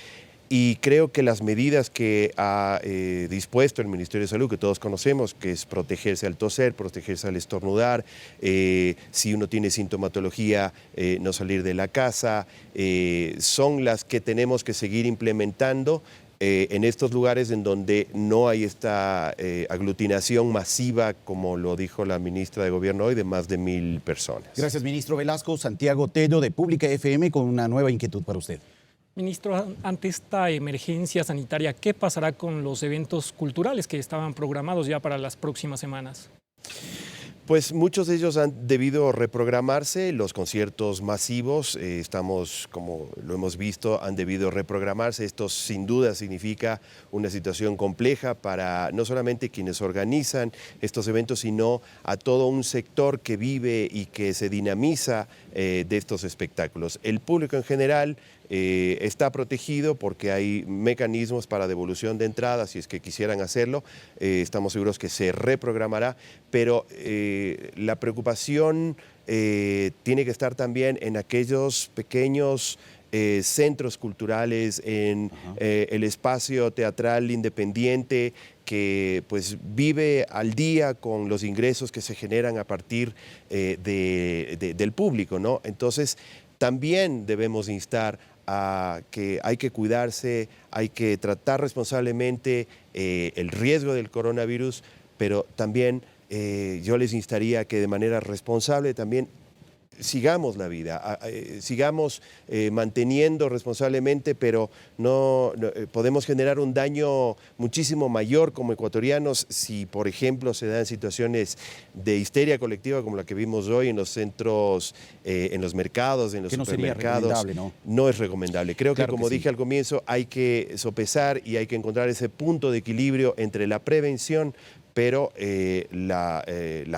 Y creo que las medidas que ha dispuesto el Ministerio de Salud, que todos conocemos, que es protegerse al toser, protegerse al estornudar, si uno tiene sintomatología, no salir de la casa, son las que tenemos que seguir implementando en estos lugares en donde no hay esta aglutinación masiva, como lo dijo la ministra de Gobierno hoy, de más de 1000 personas. Gracias, ministro Velasco. Santiago Tello, de Pública FM, con una nueva inquietud para usted. Ministro, ante esta emergencia sanitaria, ¿qué pasará con los eventos culturales que estaban programados ya para las próximas semanas? Pues muchos de ellos han debido reprogramarse, los conciertos masivos, como lo hemos visto, han debido reprogramarse. Esto sin duda significa una situación compleja para no solamente quienes organizan estos eventos, sino a todo un sector que vive y que se dinamiza de estos espectáculos. El público en general está protegido porque hay mecanismos para devolución de entradas si es que quisieran hacerlo. Estamos seguros que se reprogramará, pero la preocupación tiene que estar también en aquellos pequeños centros culturales, en el espacio teatral independiente que pues vive al día con los ingresos que se generan a partir del público, ¿no? Entonces también debemos instar a que hay que cuidarse, hay que tratar responsablemente el riesgo del coronavirus, pero también yo les instaría que de manera responsable también sigamos la vida, sigamos manteniendo responsablemente, pero no podemos generar un daño muchísimo mayor como ecuatorianos si, por ejemplo, se dan situaciones de histeria colectiva como la que vimos hoy en los centros, en los mercados, en los supermercados. No sería recomendable, ¿no? No es recomendable. Creo Claro que, como dije al comienzo, hay que sopesar y hay que encontrar ese punto de equilibrio entre la prevención, pero la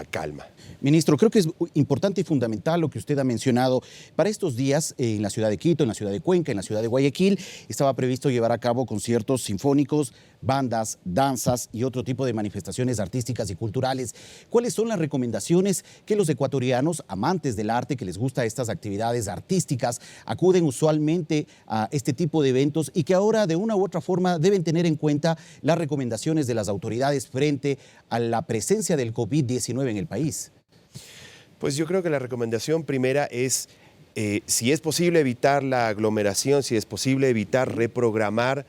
calma. Ministro, creo que es importante y fundamental lo que usted ha mencionado. Para estos días, en la ciudad de Quito, en la ciudad de Cuenca, en la ciudad de Guayaquil, estaba previsto llevar a cabo conciertos sinfónicos, bandas, danzas y otro tipo de manifestaciones artísticas y culturales. ¿Cuáles son las recomendaciones que los ecuatorianos, amantes del arte, que les gusta estas actividades artísticas, acuden usualmente a este tipo de eventos y que ahora de una u otra forma deben tener en cuenta las recomendaciones de las autoridades frente a la presencia del COVID-19 en el país? Pues yo creo que la recomendación primera es, si es posible evitar la aglomeración, si es posible evitar reprogramar,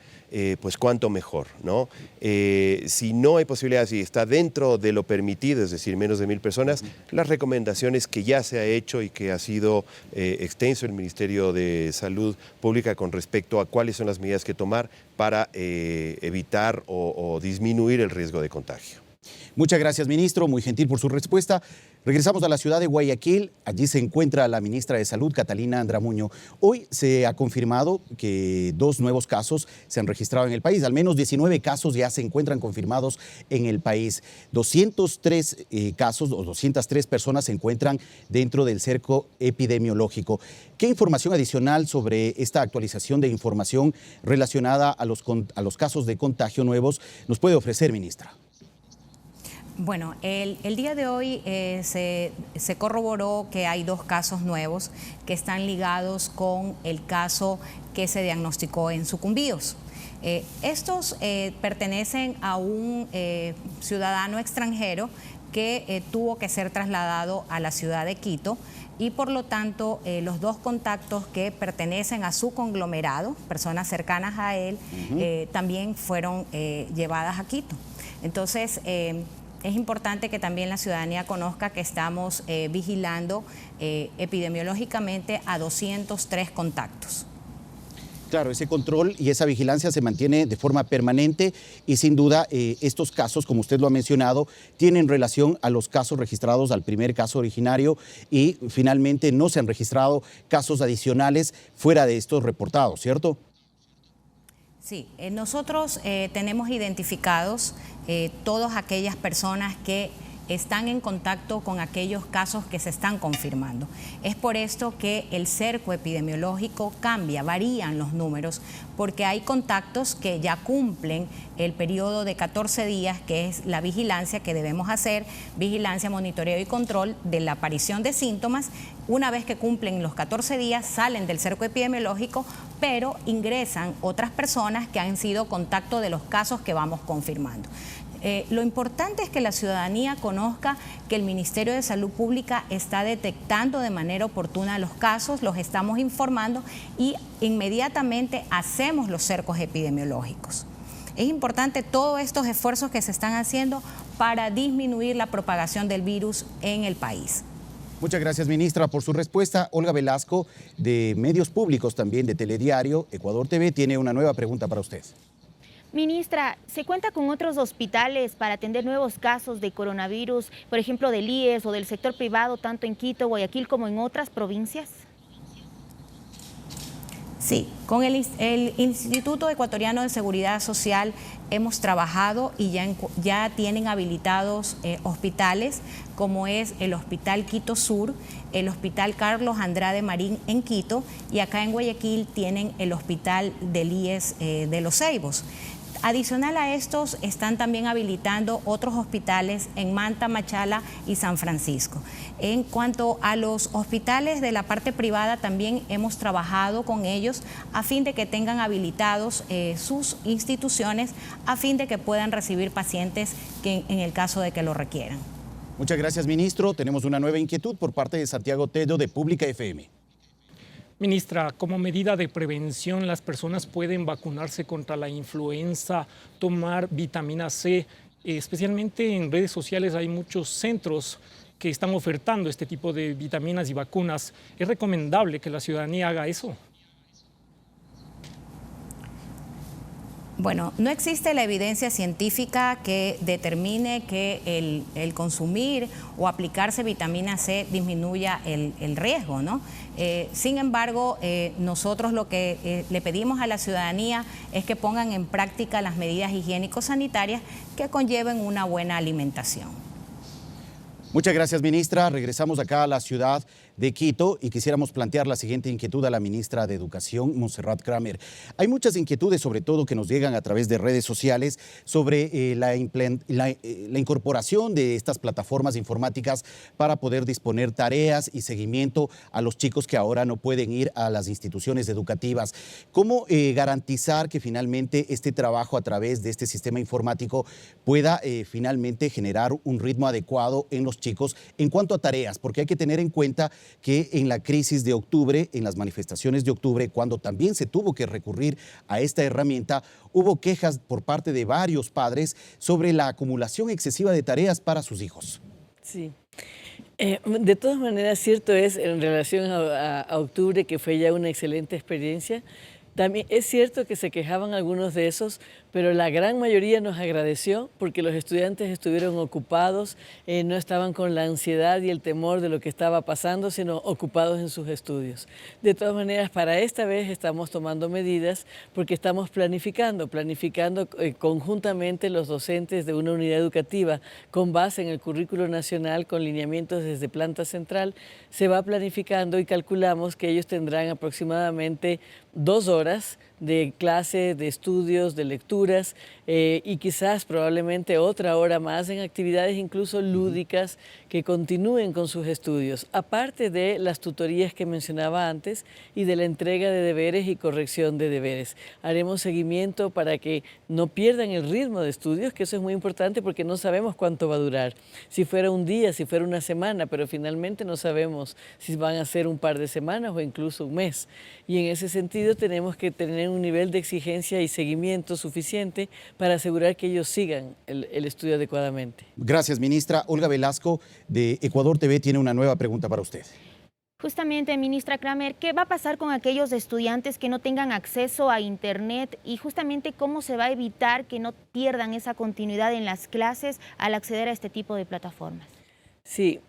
pues cuánto mejor, ¿no? Si no hay posibilidad, si está dentro de lo permitido, es decir, menos de 1000 personas, las recomendaciones que ya se ha hecho y que ha sido extenso el Ministerio de Salud Pública con respecto a cuáles son las medidas que tomar para evitar o disminuir el riesgo de contagio. Muchas gracias, ministro, muy gentil por su respuesta. Regresamos a la ciudad de Guayaquil. Allí se encuentra la ministra de Salud, Catalina Andramuño. Hoy se ha confirmado que 2 nuevos casos se han registrado en el país. Al menos 19 casos ya se encuentran confirmados en el país. 203 casos o 203 personas se encuentran dentro del cerco epidemiológico. ¿Qué información adicional sobre esta actualización de información relacionada a los casos de contagio nuevos nos puede ofrecer, ministra? Bueno, el día de hoy se corroboró que hay 2 casos nuevos que están ligados con el caso que se diagnosticó en Sucumbíos. Estos pertenecen a un ciudadano extranjero que tuvo que ser trasladado a la ciudad de Quito y por lo tanto los 2 contactos que pertenecen a su conglomerado, personas cercanas a él, también fueron llevadas a Quito. Entonces, es importante que también la ciudadanía conozca que estamos vigilando epidemiológicamente a 203 contactos. Claro, ese control y esa vigilancia se mantiene de forma permanente y sin duda estos casos, como usted lo ha mencionado, tienen relación a los casos registrados al primer caso originario y finalmente no se han registrado casos adicionales fuera de estos reportados, ¿cierto? Sí, nosotros tenemos identificados todas aquellas personas que están en contacto con aquellos casos que se están confirmando. Es por esto que el cerco epidemiológico cambia, varían los números, porque hay contactos que ya cumplen el periodo de 14 días, que es la vigilancia que debemos hacer, vigilancia, monitoreo y control de la aparición de síntomas. Una vez que cumplen los 14 días, salen del cerco epidemiológico, pero ingresan otras personas que han sido contacto de los casos que vamos confirmando. Lo importante es que la ciudadanía conozca que el Ministerio de Salud Pública está detectando de manera oportuna los casos, los estamos informando y inmediatamente hacemos los cercos epidemiológicos. Es importante todos estos esfuerzos que se están haciendo para disminuir la propagación del virus en el país. Muchas gracias, ministra, por su respuesta. Olga Velasco, de Medios Públicos también, de Telediario, Ecuador TV, tiene una nueva pregunta para usted. Ministra, ¿se cuenta con otros hospitales para atender nuevos casos de coronavirus, por ejemplo, del IES o del sector privado, tanto en Quito, Guayaquil como en otras provincias? Sí, con el Instituto Ecuatoriano de Seguridad Social hemos trabajado y ya tienen habilitados hospitales como es el Hospital Quito Sur, el Hospital Carlos Andrade Marín en Quito y acá en Guayaquil tienen el Hospital del IES de Los Ceibos. Adicional a estos, están también habilitando otros hospitales en Manta, Machala y San Francisco. En cuanto a los hospitales de la parte privada, también hemos trabajado con ellos a fin de que tengan habilitados sus instituciones, a fin de que puedan recibir pacientes en el caso de que lo requieran. Muchas gracias, ministro. Tenemos una nueva inquietud por parte de Santiago Tello de Pública FM. Ministra, como medida de prevención, las personas pueden vacunarse contra la influenza, tomar vitamina C. Especialmente en redes sociales hay muchos centros que están ofertando este tipo de vitaminas y vacunas. ¿Es recomendable que la ciudadanía haga eso? Bueno, no existe la evidencia científica que determine que el consumir o aplicarse vitamina C disminuya el riesgo, ¿no? Sin embargo, nosotros lo que le pedimos a la ciudadanía es que pongan en práctica las medidas higiénico-sanitarias que conlleven una buena alimentación. Muchas gracias, ministra. Regresamos acá a la ciudad de Quito y quisiéramos plantear la siguiente inquietud a la ministra de Educación, Montserrat Kramer. Hay muchas inquietudes, sobre todo que nos llegan a través de redes sociales, sobre la incorporación de estas plataformas informáticas para poder disponer tareas y seguimiento a los chicos que ahora no pueden ir a las instituciones educativas. ¿Cómo garantizar que finalmente este trabajo a través de este sistema informático pueda finalmente generar un ritmo adecuado en los chicos en cuanto a tareas? Porque hay que tener en cuenta que en la crisis de octubre, en las manifestaciones de octubre, cuando también se tuvo que recurrir a esta herramienta, hubo quejas por parte de varios padres sobre la acumulación excesiva de tareas para sus hijos. Sí. De todas maneras, cierto es en relación a octubre que fue ya una excelente experiencia. También es cierto que se quejaban algunos de esos, pero la gran mayoría nos agradeció porque los estudiantes estuvieron ocupados, no estaban con la ansiedad y el temor de lo que estaba pasando, sino ocupados en sus estudios. De todas maneras, para esta vez estamos tomando medidas porque estamos planificando conjuntamente los docentes de una unidad educativa con base en el currículo nacional, con lineamientos desde planta central, se va planificando y calculamos que ellos tendrán aproximadamente 2 horas de clase, de estudios, de lecturas y quizás probablemente otra hora más en actividades incluso lúdicas que continúen con sus estudios, aparte de las tutorías que mencionaba antes y de la entrega de deberes y corrección de deberes. Haremos seguimiento para que no pierdan el ritmo de estudios, que eso es muy importante porque no sabemos cuánto va a durar. Si fuera un día, si fuera una semana, pero finalmente no sabemos si van a ser un par de semanas o incluso un mes. Y en ese sentido tenemos que tener un nivel de exigencia y seguimiento suficiente para asegurar que ellos sigan el estudio adecuadamente. Gracias, ministra. Olga Velasco, de Ecuador TV, tiene una nueva pregunta para usted. Justamente, ministra Kramer, ¿qué va a pasar con aquellos estudiantes que no tengan acceso a Internet y justamente cómo se va a evitar que no pierdan esa continuidad en las clases al acceder a este tipo de plataformas? Sí,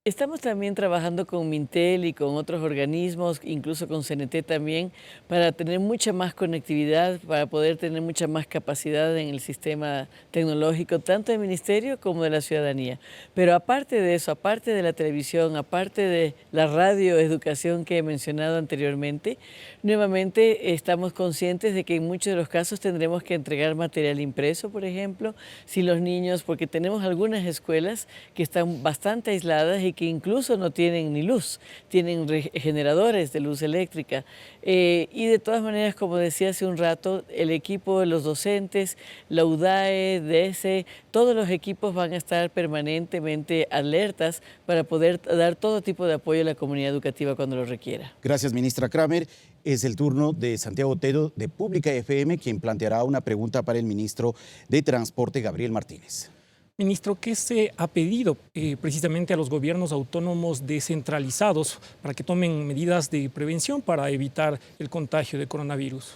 estamos también trabajando con Mintel y con otros organismos, incluso con CNT también, para tener mucha más conectividad, para poder tener mucha más capacidad en el sistema tecnológico, tanto del ministerio como de la ciudadanía. Pero aparte de eso, aparte de la televisión, aparte de la radioeducación que he mencionado anteriormente, nuevamente estamos conscientes de que en muchos de los casos tendremos que entregar material impreso, por ejemplo, si los niños, porque tenemos algunas escuelas que están bastante aisladas y que incluso no tienen ni luz, tienen generadores de luz eléctrica. Y de todas maneras, como decía hace un rato, el equipo, los docentes, la UDAE, DS, todos los equipos van a estar permanentemente alertas para poder dar todo tipo de apoyo a la comunidad educativa cuando lo requiera. Gracias, ministra Kramer. Es el turno de Santiago Tello de Pública FM, quien planteará una pregunta para el ministro de Transporte, Gabriel Martínez. Ministro, ¿qué se ha pedido precisamente a los gobiernos autónomos descentralizados para que tomen medidas de prevención para evitar el contagio de coronavirus?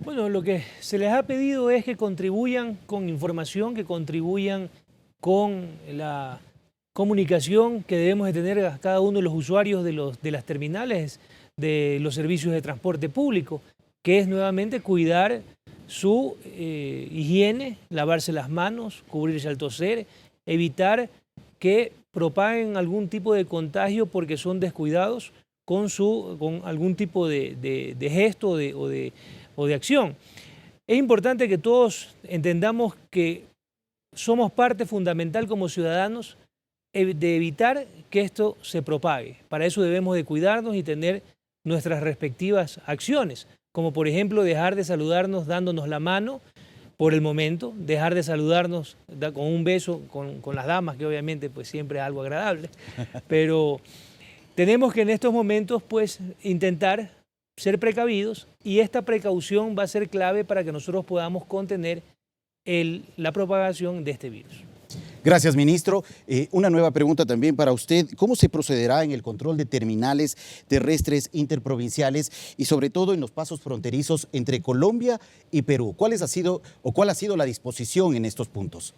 Bueno, lo que se les ha pedido es que contribuyan con información, que contribuyan con la comunicación que debemos de tener a cada uno de los usuarios de las terminales, de los servicios de transporte público, que es nuevamente cuidar su higiene, lavarse las manos, cubrirse al toser, evitar que propaguen algún tipo de contagio porque son descuidados con algún tipo de gesto o de acción. Es importante que todos entendamos que somos parte fundamental como ciudadanos de evitar que esto se propague. Para eso debemos de cuidarnos y tener nuestras respectivas acciones, como por ejemplo dejar de saludarnos dándonos la mano por el momento, dejar de saludarnos con un beso con las damas, que obviamente pues siempre es algo agradable, pero tenemos que en estos momentos pues intentar ser precavidos y esta precaución va a ser clave para que nosotros podamos contener la propagación de este virus. Gracias, ministro. Una nueva pregunta también para usted. ¿Cómo se procederá en el control de terminales terrestres interprovinciales y sobre todo en los pasos fronterizos entre Colombia y Perú? ¿Cuál ha sido la disposición en estos puntos?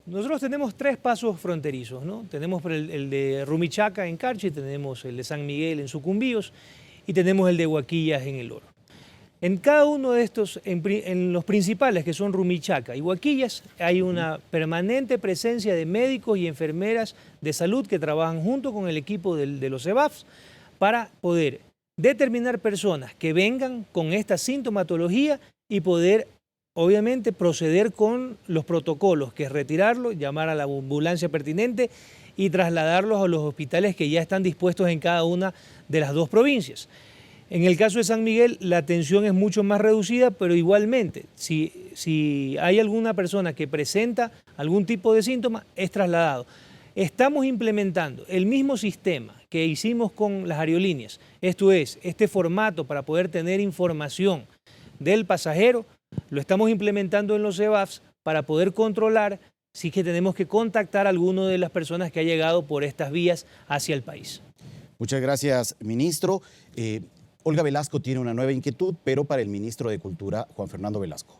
Nosotros tenemos 3 pasos fronterizos, ¿no? Tenemos el de Rumichaca en Carchi, tenemos el de San Miguel en Sucumbíos y tenemos el de Huaquillas en El Oro. En cada uno de estos, en los principales que son Rumichaca y Huaquillas, hay una permanente presencia de médicos y enfermeras de salud que trabajan junto con el equipo de los EVAPs para poder determinar personas que vengan con esta sintomatología y poder, obviamente, proceder con los protocolos, que es retirarlo, llamar a la ambulancia pertinente y trasladarlos a los hospitales que ya están dispuestos en cada una de las 2 provincias. En el caso de San Miguel, la atención es mucho más reducida, pero igualmente, si hay alguna persona que presenta algún tipo de síntoma, es trasladado. Estamos implementando el mismo sistema que hicimos con las aerolíneas, esto es, este formato para poder tener información del pasajero, lo estamos implementando en los EVAPs para poder controlar si es que tenemos que contactar a alguna de las personas que ha llegado por estas vías hacia el país. Muchas gracias, ministro. Olga Velasco tiene una nueva inquietud, pero para el ministro de Cultura, Juan Fernando Velasco.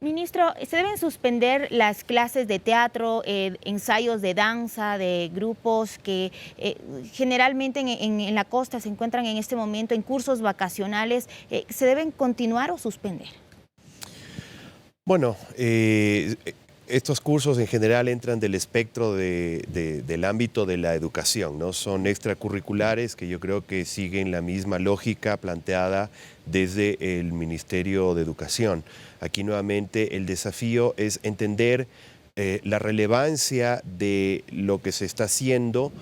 Ministro, ¿se deben suspender las clases de teatro, ensayos de danza, de grupos que generalmente en la costa se encuentran en este momento en cursos vacacionales? ¿Se deben continuar o suspender? Bueno, estos cursos en general entran del espectro del ámbito de la educación, ¿no? Son extracurriculares que yo creo que siguen la misma lógica planteada desde el Ministerio de Educación. Aquí nuevamente el desafío es entender la relevancia de lo que se está haciendo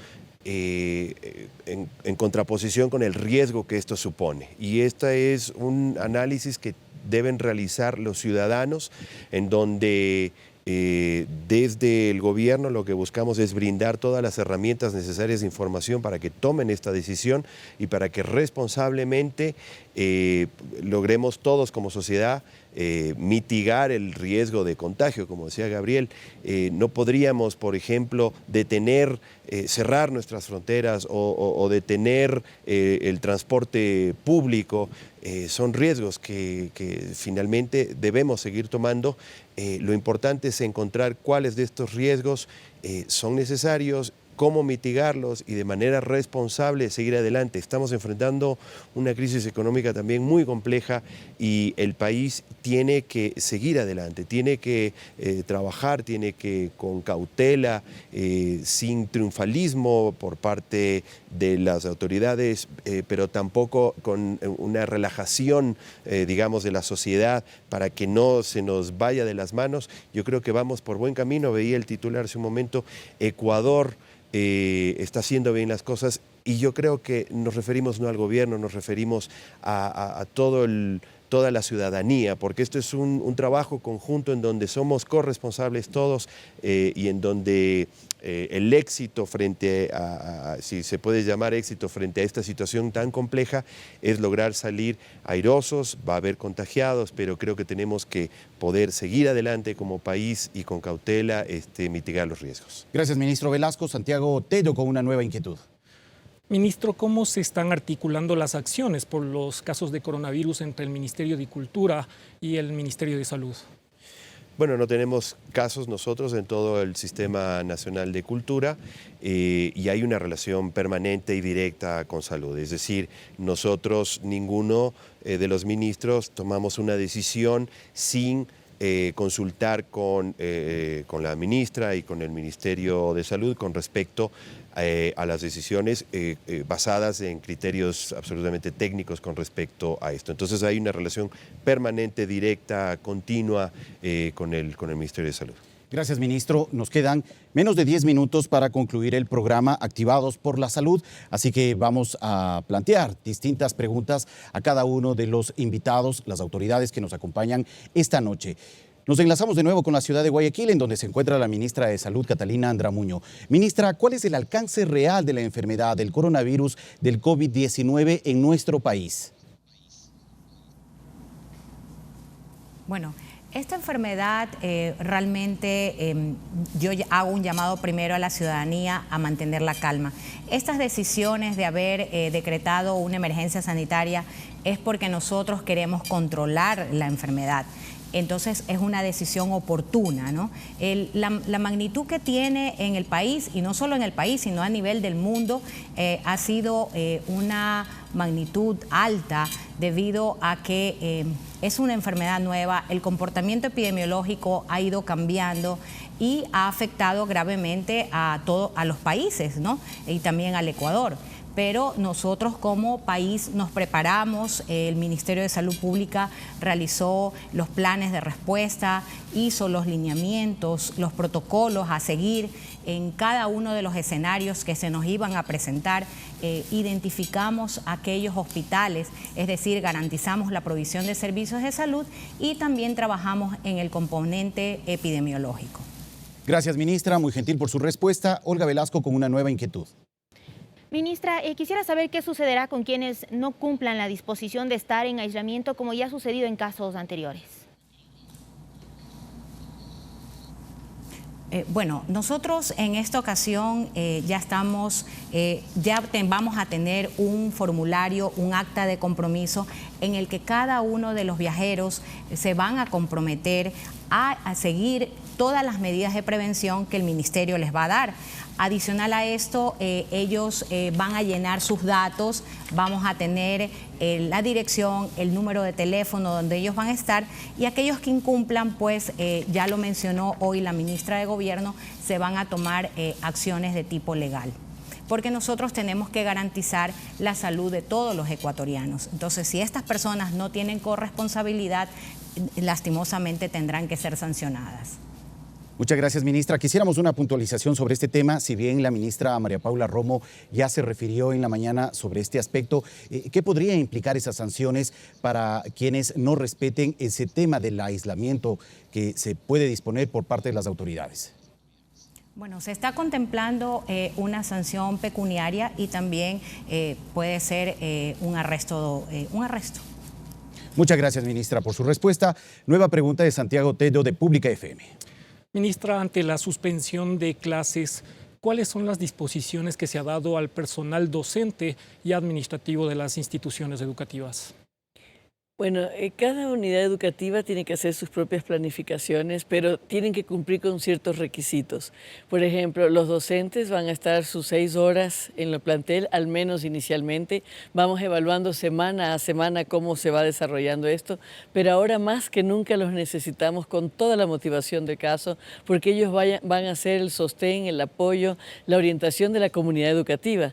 en contraposición con el riesgo que esto supone. Y este es un análisis que deben realizar los ciudadanos, en donde desde el gobierno lo que buscamos es brindar todas las herramientas necesarias de información para que tomen esta decisión y para que responsablemente logremos todos como sociedad mitigar el riesgo de contagio. Como decía Gabriel, no podríamos, por ejemplo, detener, cerrar nuestras fronteras o detener el transporte público. Son riesgos que finalmente debemos seguir tomando. Lo importante es encontrar cuáles de estos riesgos son necesarios, cómo mitigarlos y de manera responsable seguir adelante. Estamos enfrentando una crisis económica también muy compleja y el país tiene que seguir adelante, tiene que trabajar, tiene que con cautela, sin triunfalismo por parte de las autoridades, pero tampoco con una relajación, digamos, de la sociedad para que no se nos vaya de las manos. Yo creo que vamos por buen camino. Veía el titular hace un momento, Ecuador está haciendo bien las cosas y yo creo que nos referimos no al gobierno, nos referimos a toda la ciudadanía, porque esto es un trabajo conjunto en donde somos corresponsables todos y en donde el éxito frente si se puede llamar éxito frente a esta situación tan compleja, es lograr salir airosos. Va a haber contagiados, pero creo que tenemos que poder seguir adelante como país y con cautela mitigar los riesgos. Gracias, ministro Velasco. Santiago Tello con una nueva inquietud. Ministro, ¿cómo se están articulando las acciones por los casos de coronavirus entre el Ministerio de Cultura y el Ministerio de Salud? Bueno, no tenemos casos nosotros en todo el Sistema Nacional de Cultura y hay una relación permanente y directa con salud. Es decir, nosotros, ninguno de los ministros, tomamos una decisión sin consultar con la ministra y con el Ministerio de Salud con respecto a las decisiones basadas en criterios absolutamente técnicos con respecto a esto. Entonces hay una relación permanente, directa, continua con el Ministerio de Salud. Gracias, ministro. Nos quedan menos de 10 minutos para concluir el programa Activados por la Salud, así que vamos a plantear distintas preguntas a cada uno de los invitados, las autoridades que nos acompañan esta noche. Nos enlazamos de nuevo con la ciudad de Guayaquil, en donde se encuentra la ministra de Salud, Catalina Andramuño. Ministra, ¿cuál es el alcance real de la enfermedad del coronavirus del COVID-19 en nuestro país? Bueno, esta enfermedad realmente yo hago un llamado primero a la ciudadanía a mantener la calma. Estas decisiones de haber decretado una emergencia sanitaria es porque nosotros queremos controlar la enfermedad. Entonces es una decisión oportuna, ¿no? La magnitud que tiene en el país, y no solo en el país, sino a nivel del mundo, ha sido una magnitud alta debido a que es una enfermedad nueva, el comportamiento epidemiológico ha ido cambiando y ha afectado gravemente a los países, ¿no? Y también al Ecuador. Pero nosotros como país nos preparamos, el Ministerio de Salud Pública realizó los planes de respuesta, hizo los lineamientos, los protocolos a seguir en cada uno de los escenarios que se nos iban a presentar. Identificamos aquellos hospitales, es decir, garantizamos la provisión de servicios de salud y también trabajamos en el componente epidemiológico. Gracias, ministra, muy gentil por su respuesta. Olga Velasco con una nueva inquietud. Ministra, quisiera saber qué sucederá con quienes no cumplan la disposición de estar en aislamiento, como ya ha sucedido en casos anteriores. Bueno, nosotros en esta ocasión vamos a tener un formulario, un acta de compromiso en el que cada uno de los viajeros se van a comprometer a seguir todas las medidas de prevención que el ministerio les va a dar. Adicional a esto, ellos van a llenar sus datos, vamos a tener la dirección, el número de teléfono donde ellos van a estar, y aquellos que incumplan, pues ya lo mencionó hoy la ministra de Gobierno, se van a tomar acciones de tipo legal, porque nosotros tenemos que garantizar la salud de todos los ecuatorianos. Entonces, si estas personas no tienen corresponsabilidad, lastimosamente tendrán que ser sancionadas. Muchas gracias, ministra. Quisiéramos una puntualización sobre este tema, si bien la ministra María Paula Romo ya se refirió en la mañana sobre este aspecto. ¿Qué podría implicar esas sanciones para quienes no respeten ese tema del aislamiento que se puede disponer por parte de las autoridades? Bueno, se está contemplando una sanción pecuniaria y también puede ser un arresto. Muchas gracias, ministra, por su respuesta. Nueva pregunta de Santiago Tello, de Pública FM. Ministra, ante la suspensión de clases, ¿cuáles son las disposiciones que se ha dado al personal docente y administrativo de las instituciones educativas? Bueno, cada unidad educativa tiene que hacer sus propias planificaciones, pero tienen que cumplir con ciertos requisitos. Por ejemplo, los docentes van a estar sus 6 horas en el plantel, al menos inicialmente. Vamos evaluando semana a semana cómo se va desarrollando esto, pero ahora más que nunca los necesitamos con toda la motivación del caso, porque ellos van a ser el sostén, el apoyo, la orientación de la comunidad educativa.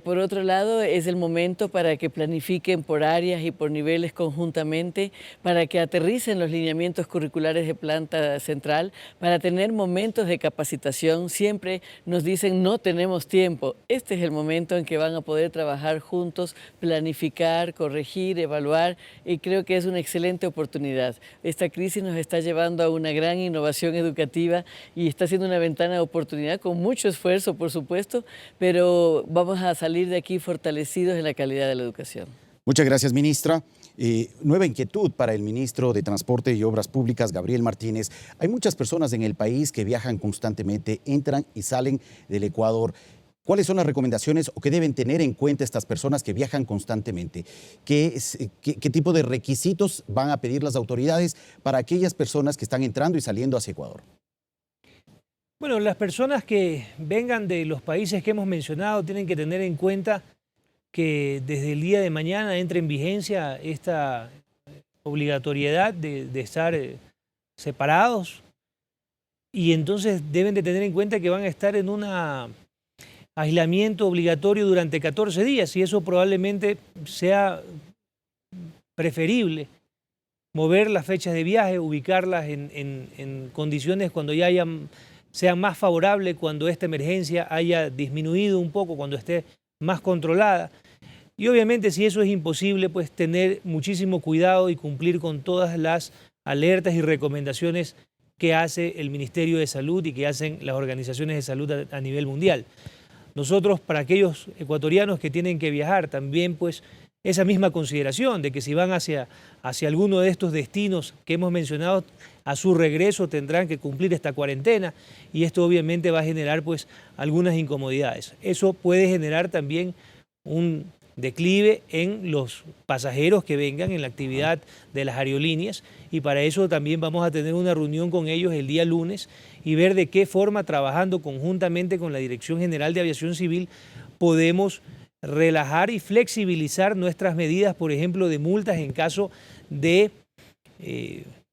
Por otro lado, es el momento para que planifiquen por áreas y por niveles conjuntamente, para que aterricen los lineamientos curriculares de planta central, para tener momentos de capacitación. Siempre nos dicen no tenemos tiempo. Este es el momento en que van a poder trabajar juntos, planificar, corregir, evaluar, y creo que es una excelente oportunidad. Esta crisis nos está llevando a una gran innovación educativa y está siendo una ventana de oportunidad con mucho esfuerzo, por supuesto, pero vamos a salir de aquí fortalecidos en la calidad de la educación. Muchas gracias, ministra. Nueva inquietud para el ministro de Transporte y Obras Públicas, Gabriel Martínez. Hay muchas personas en el país que viajan constantemente, entran y salen del Ecuador. ¿Cuáles son las recomendaciones o qué deben tener en cuenta estas personas que viajan constantemente? ¿Qué tipo de requisitos van a pedir las autoridades para aquellas personas que están entrando y saliendo hacia Ecuador? Bueno, las personas que vengan de los países que hemos mencionado tienen que tener en cuenta que desde el día de mañana entra en vigencia esta obligatoriedad de estar separados, y entonces deben de tener en cuenta que van a estar en un aislamiento obligatorio durante 14 días y eso probablemente sea preferible mover las fechas de viaje, ubicarlas en condiciones cuando ya sean más favorables, cuando esta emergencia haya disminuido un poco, cuando esté más controlada. Y obviamente si eso es imposible, pues tener muchísimo cuidado y cumplir con todas las alertas y recomendaciones que hace el Ministerio de Salud y que hacen las organizaciones de salud a nivel mundial. Nosotros, para aquellos ecuatorianos que tienen que viajar, también pues esa misma consideración de que si van hacia alguno de estos destinos que hemos mencionado, a su regreso tendrán que cumplir esta cuarentena y esto obviamente va a generar pues algunas incomodidades. Eso puede generar también un declive en los pasajeros que vengan en la actividad de las aerolíneas y para eso también vamos a tener una reunión con ellos el día lunes y ver de qué forma, trabajando conjuntamente con la Dirección General de Aviación Civil, podemos relajar y flexibilizar nuestras medidas, por ejemplo, de multas en caso de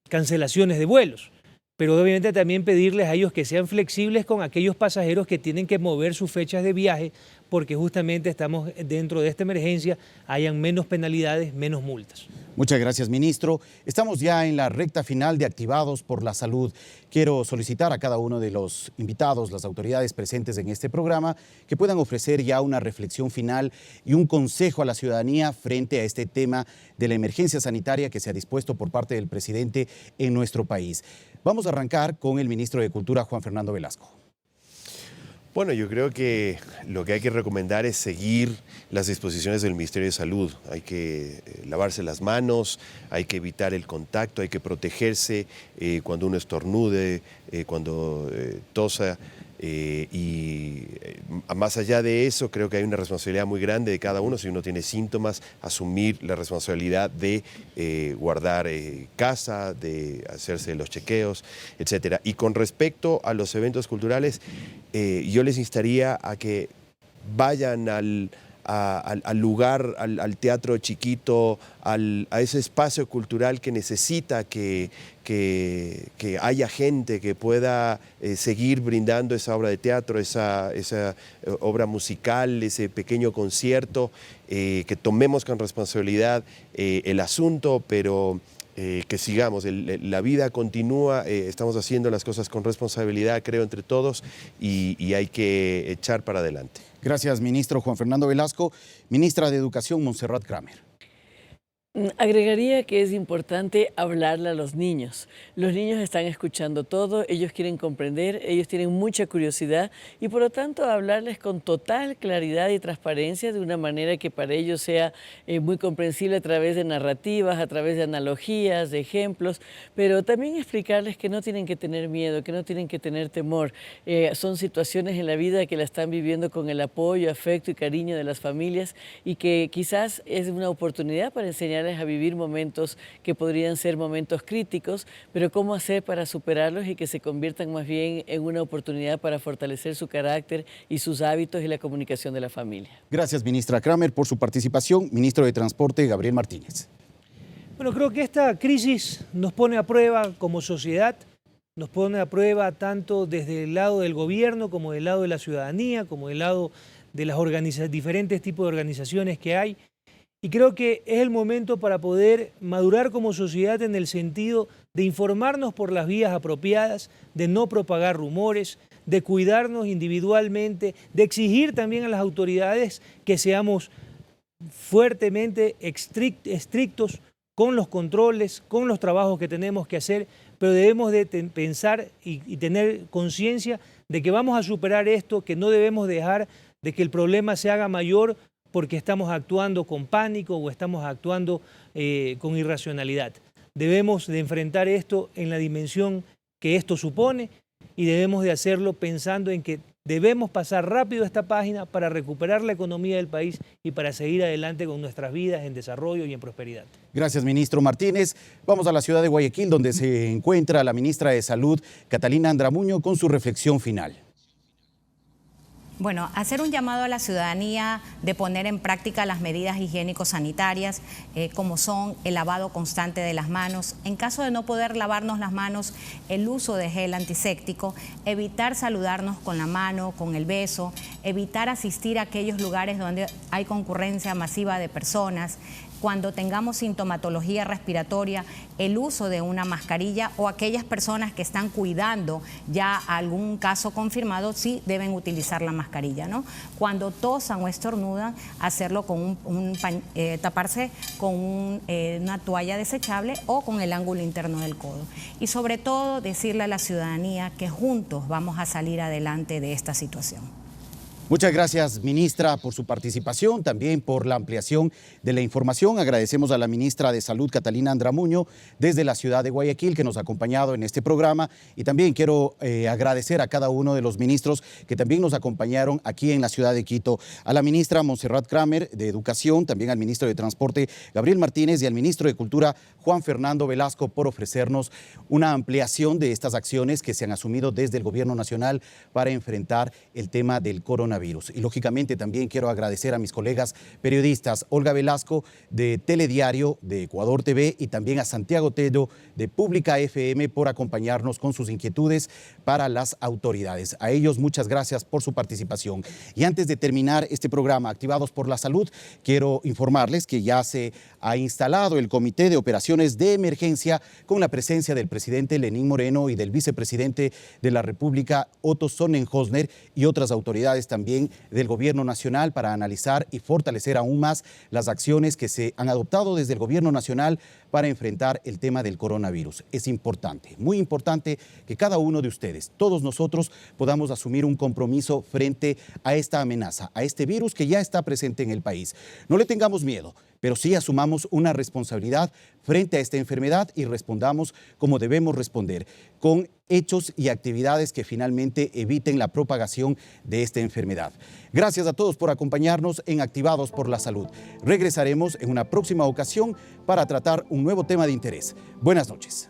cancelaciones de vuelos. Pero obviamente también pedirles a ellos que sean flexibles con aquellos pasajeros que tienen que mover sus fechas de viaje porque justamente estamos dentro de esta emergencia, hayan menos penalidades, menos multas. Muchas gracias, ministro. Estamos ya en la recta final de Activados por la Salud. Quiero solicitar a cada uno de los invitados, las autoridades presentes en este programa, que puedan ofrecer ya una reflexión final y un consejo a la ciudadanía frente a este tema de la emergencia sanitaria que se ha dispuesto por parte del presidente en nuestro país. Vamos a arrancar con el ministro de Cultura, Juan Fernando Velasco. Bueno, yo creo que lo que hay que recomendar es seguir las disposiciones del Ministerio de Salud. Hay que lavarse las manos, hay que evitar el contacto, hay que protegerse cuando uno estornude, cuando tosa. Y más allá de eso, creo que hay una responsabilidad muy grande de cada uno. Si uno tiene síntomas, asumir la responsabilidad de guardar casa, de hacerse los chequeos, etc. Y con respecto a los eventos culturales, yo les instaría a que vayan al lugar, al teatro chiquito, a ese espacio cultural que necesita que haya gente que pueda seguir brindando esa obra de teatro, esa obra musical, ese pequeño concierto, que tomemos con responsabilidad el asunto, pero que sigamos, la vida continúa, estamos haciendo las cosas con responsabilidad, creo, entre todos, y hay que echar para adelante. Gracias, ministro Juan Fernando Velasco. Ministra de Educación, Montserrat Kramer. Agregaría que es importante hablarle a los niños. Los niños están escuchando todo, ellos quieren comprender, ellos tienen mucha curiosidad y por lo tanto hablarles con total claridad y transparencia de una manera que para ellos sea muy comprensible a través de narrativas, a través de analogías, de ejemplos, pero también explicarles que no tienen que tener miedo, que no tienen que tener temor. Son situaciones en la vida que la están viviendo con el apoyo, afecto y cariño de las familias y que quizás es una oportunidad para enseñar a vivir momentos que podrían ser momentos críticos, pero cómo hacer para superarlos y que se conviertan más bien en una oportunidad para fortalecer su carácter y sus hábitos y la comunicación de la familia. Gracias, ministra Kramer, por su participación. Ministro de Transporte, Gabriel Martínez. Bueno, creo que esta crisis nos pone a prueba como sociedad, nos pone a prueba tanto desde el lado del gobierno como del lado de la ciudadanía, como del lado de las diferentes tipos de organizaciones que hay. Y creo que es el momento para poder madurar como sociedad en el sentido de informarnos por las vías apropiadas, de no propagar rumores, de cuidarnos individualmente, de exigir también a las autoridades que seamos fuertemente estrictos con los controles, con los trabajos que tenemos que hacer, pero debemos de pensar y tener conciencia de que vamos a superar esto, que no debemos dejar de que el problema se haga mayor porque estamos actuando con pánico o estamos actuando con irracionalidad. Debemos de enfrentar esto en la dimensión que esto supone y debemos de hacerlo pensando en que Debemos pasar rápido esta página para recuperar la economía del país y para seguir adelante con nuestras vidas en desarrollo y en prosperidad. Gracias, ministro Martínez. Vamos a la ciudad de Guayaquil, donde se encuentra la ministra de Salud, Catalina Andramuño, con su reflexión final. Bueno, hacer un llamado a la ciudadanía de poner en práctica las medidas higiénico-sanitarias, como son el lavado constante de las manos. En caso de no poder lavarnos las manos, el uso de gel antiséptico, evitar saludarnos con la mano, con el beso, evitar asistir a aquellos lugares donde hay concurrencia masiva de personas. Cuando tengamos sintomatología respiratoria, el uso de una mascarilla, o aquellas personas que están cuidando ya algún caso confirmado, sí deben utilizar la mascarilla, ¿no? Cuando tosan o estornudan, hacerlo con taparse con una toalla desechable o con el ángulo interno del codo. Y sobre todo decirle a la ciudadanía que juntos vamos a salir adelante de esta situación. Muchas gracias, ministra, por su participación, también por la ampliación de la información. Agradecemos a la ministra de Salud, Catalina Andramuño, desde la ciudad de Guayaquil, que nos ha acompañado en este programa. Y también quiero agradecer a cada uno de los ministros que también nos acompañaron aquí en la ciudad de Quito. A la ministra Montserrat Kramer, de Educación, también al ministro de Transporte, Gabriel Martínez, y al ministro de Cultura, Juan Fernando Velasco, por ofrecernos una ampliación de estas acciones que se han asumido desde el Gobierno Nacional para enfrentar el tema del coronavirus. Y lógicamente también quiero agradecer a mis colegas periodistas, Olga Velasco de Telediario, de Ecuador TV, y también a Santiago Tello de Pública FM por acompañarnos con sus inquietudes para las autoridades. A ellos muchas gracias por su participación. Y antes de terminar este programa, Activados por la Salud, quiero informarles que ya se ha instalado el Comité de Operaciones de Emergencia con la presencia del presidente Lenín Moreno y del vicepresidente de la República, Otto Sonnenhösner, y otras autoridades también del Gobierno Nacional para analizar y fortalecer aún más las acciones que se han adoptado desde el Gobierno Nacional para enfrentar el tema del coronavirus. Es importante, muy importante, que cada uno de ustedes, todos nosotros, podamos asumir un compromiso frente a esta amenaza, a este virus que ya está presente en el país. No le tengamos miedo, pero sí asumamos una responsabilidad frente a esta enfermedad y respondamos como debemos responder, con hechos y actividades que finalmente eviten la propagación de esta enfermedad. Gracias a todos por acompañarnos en Activados por la Salud. Regresaremos en una próxima ocasión para tratar un nuevo tema de interés. Buenas noches.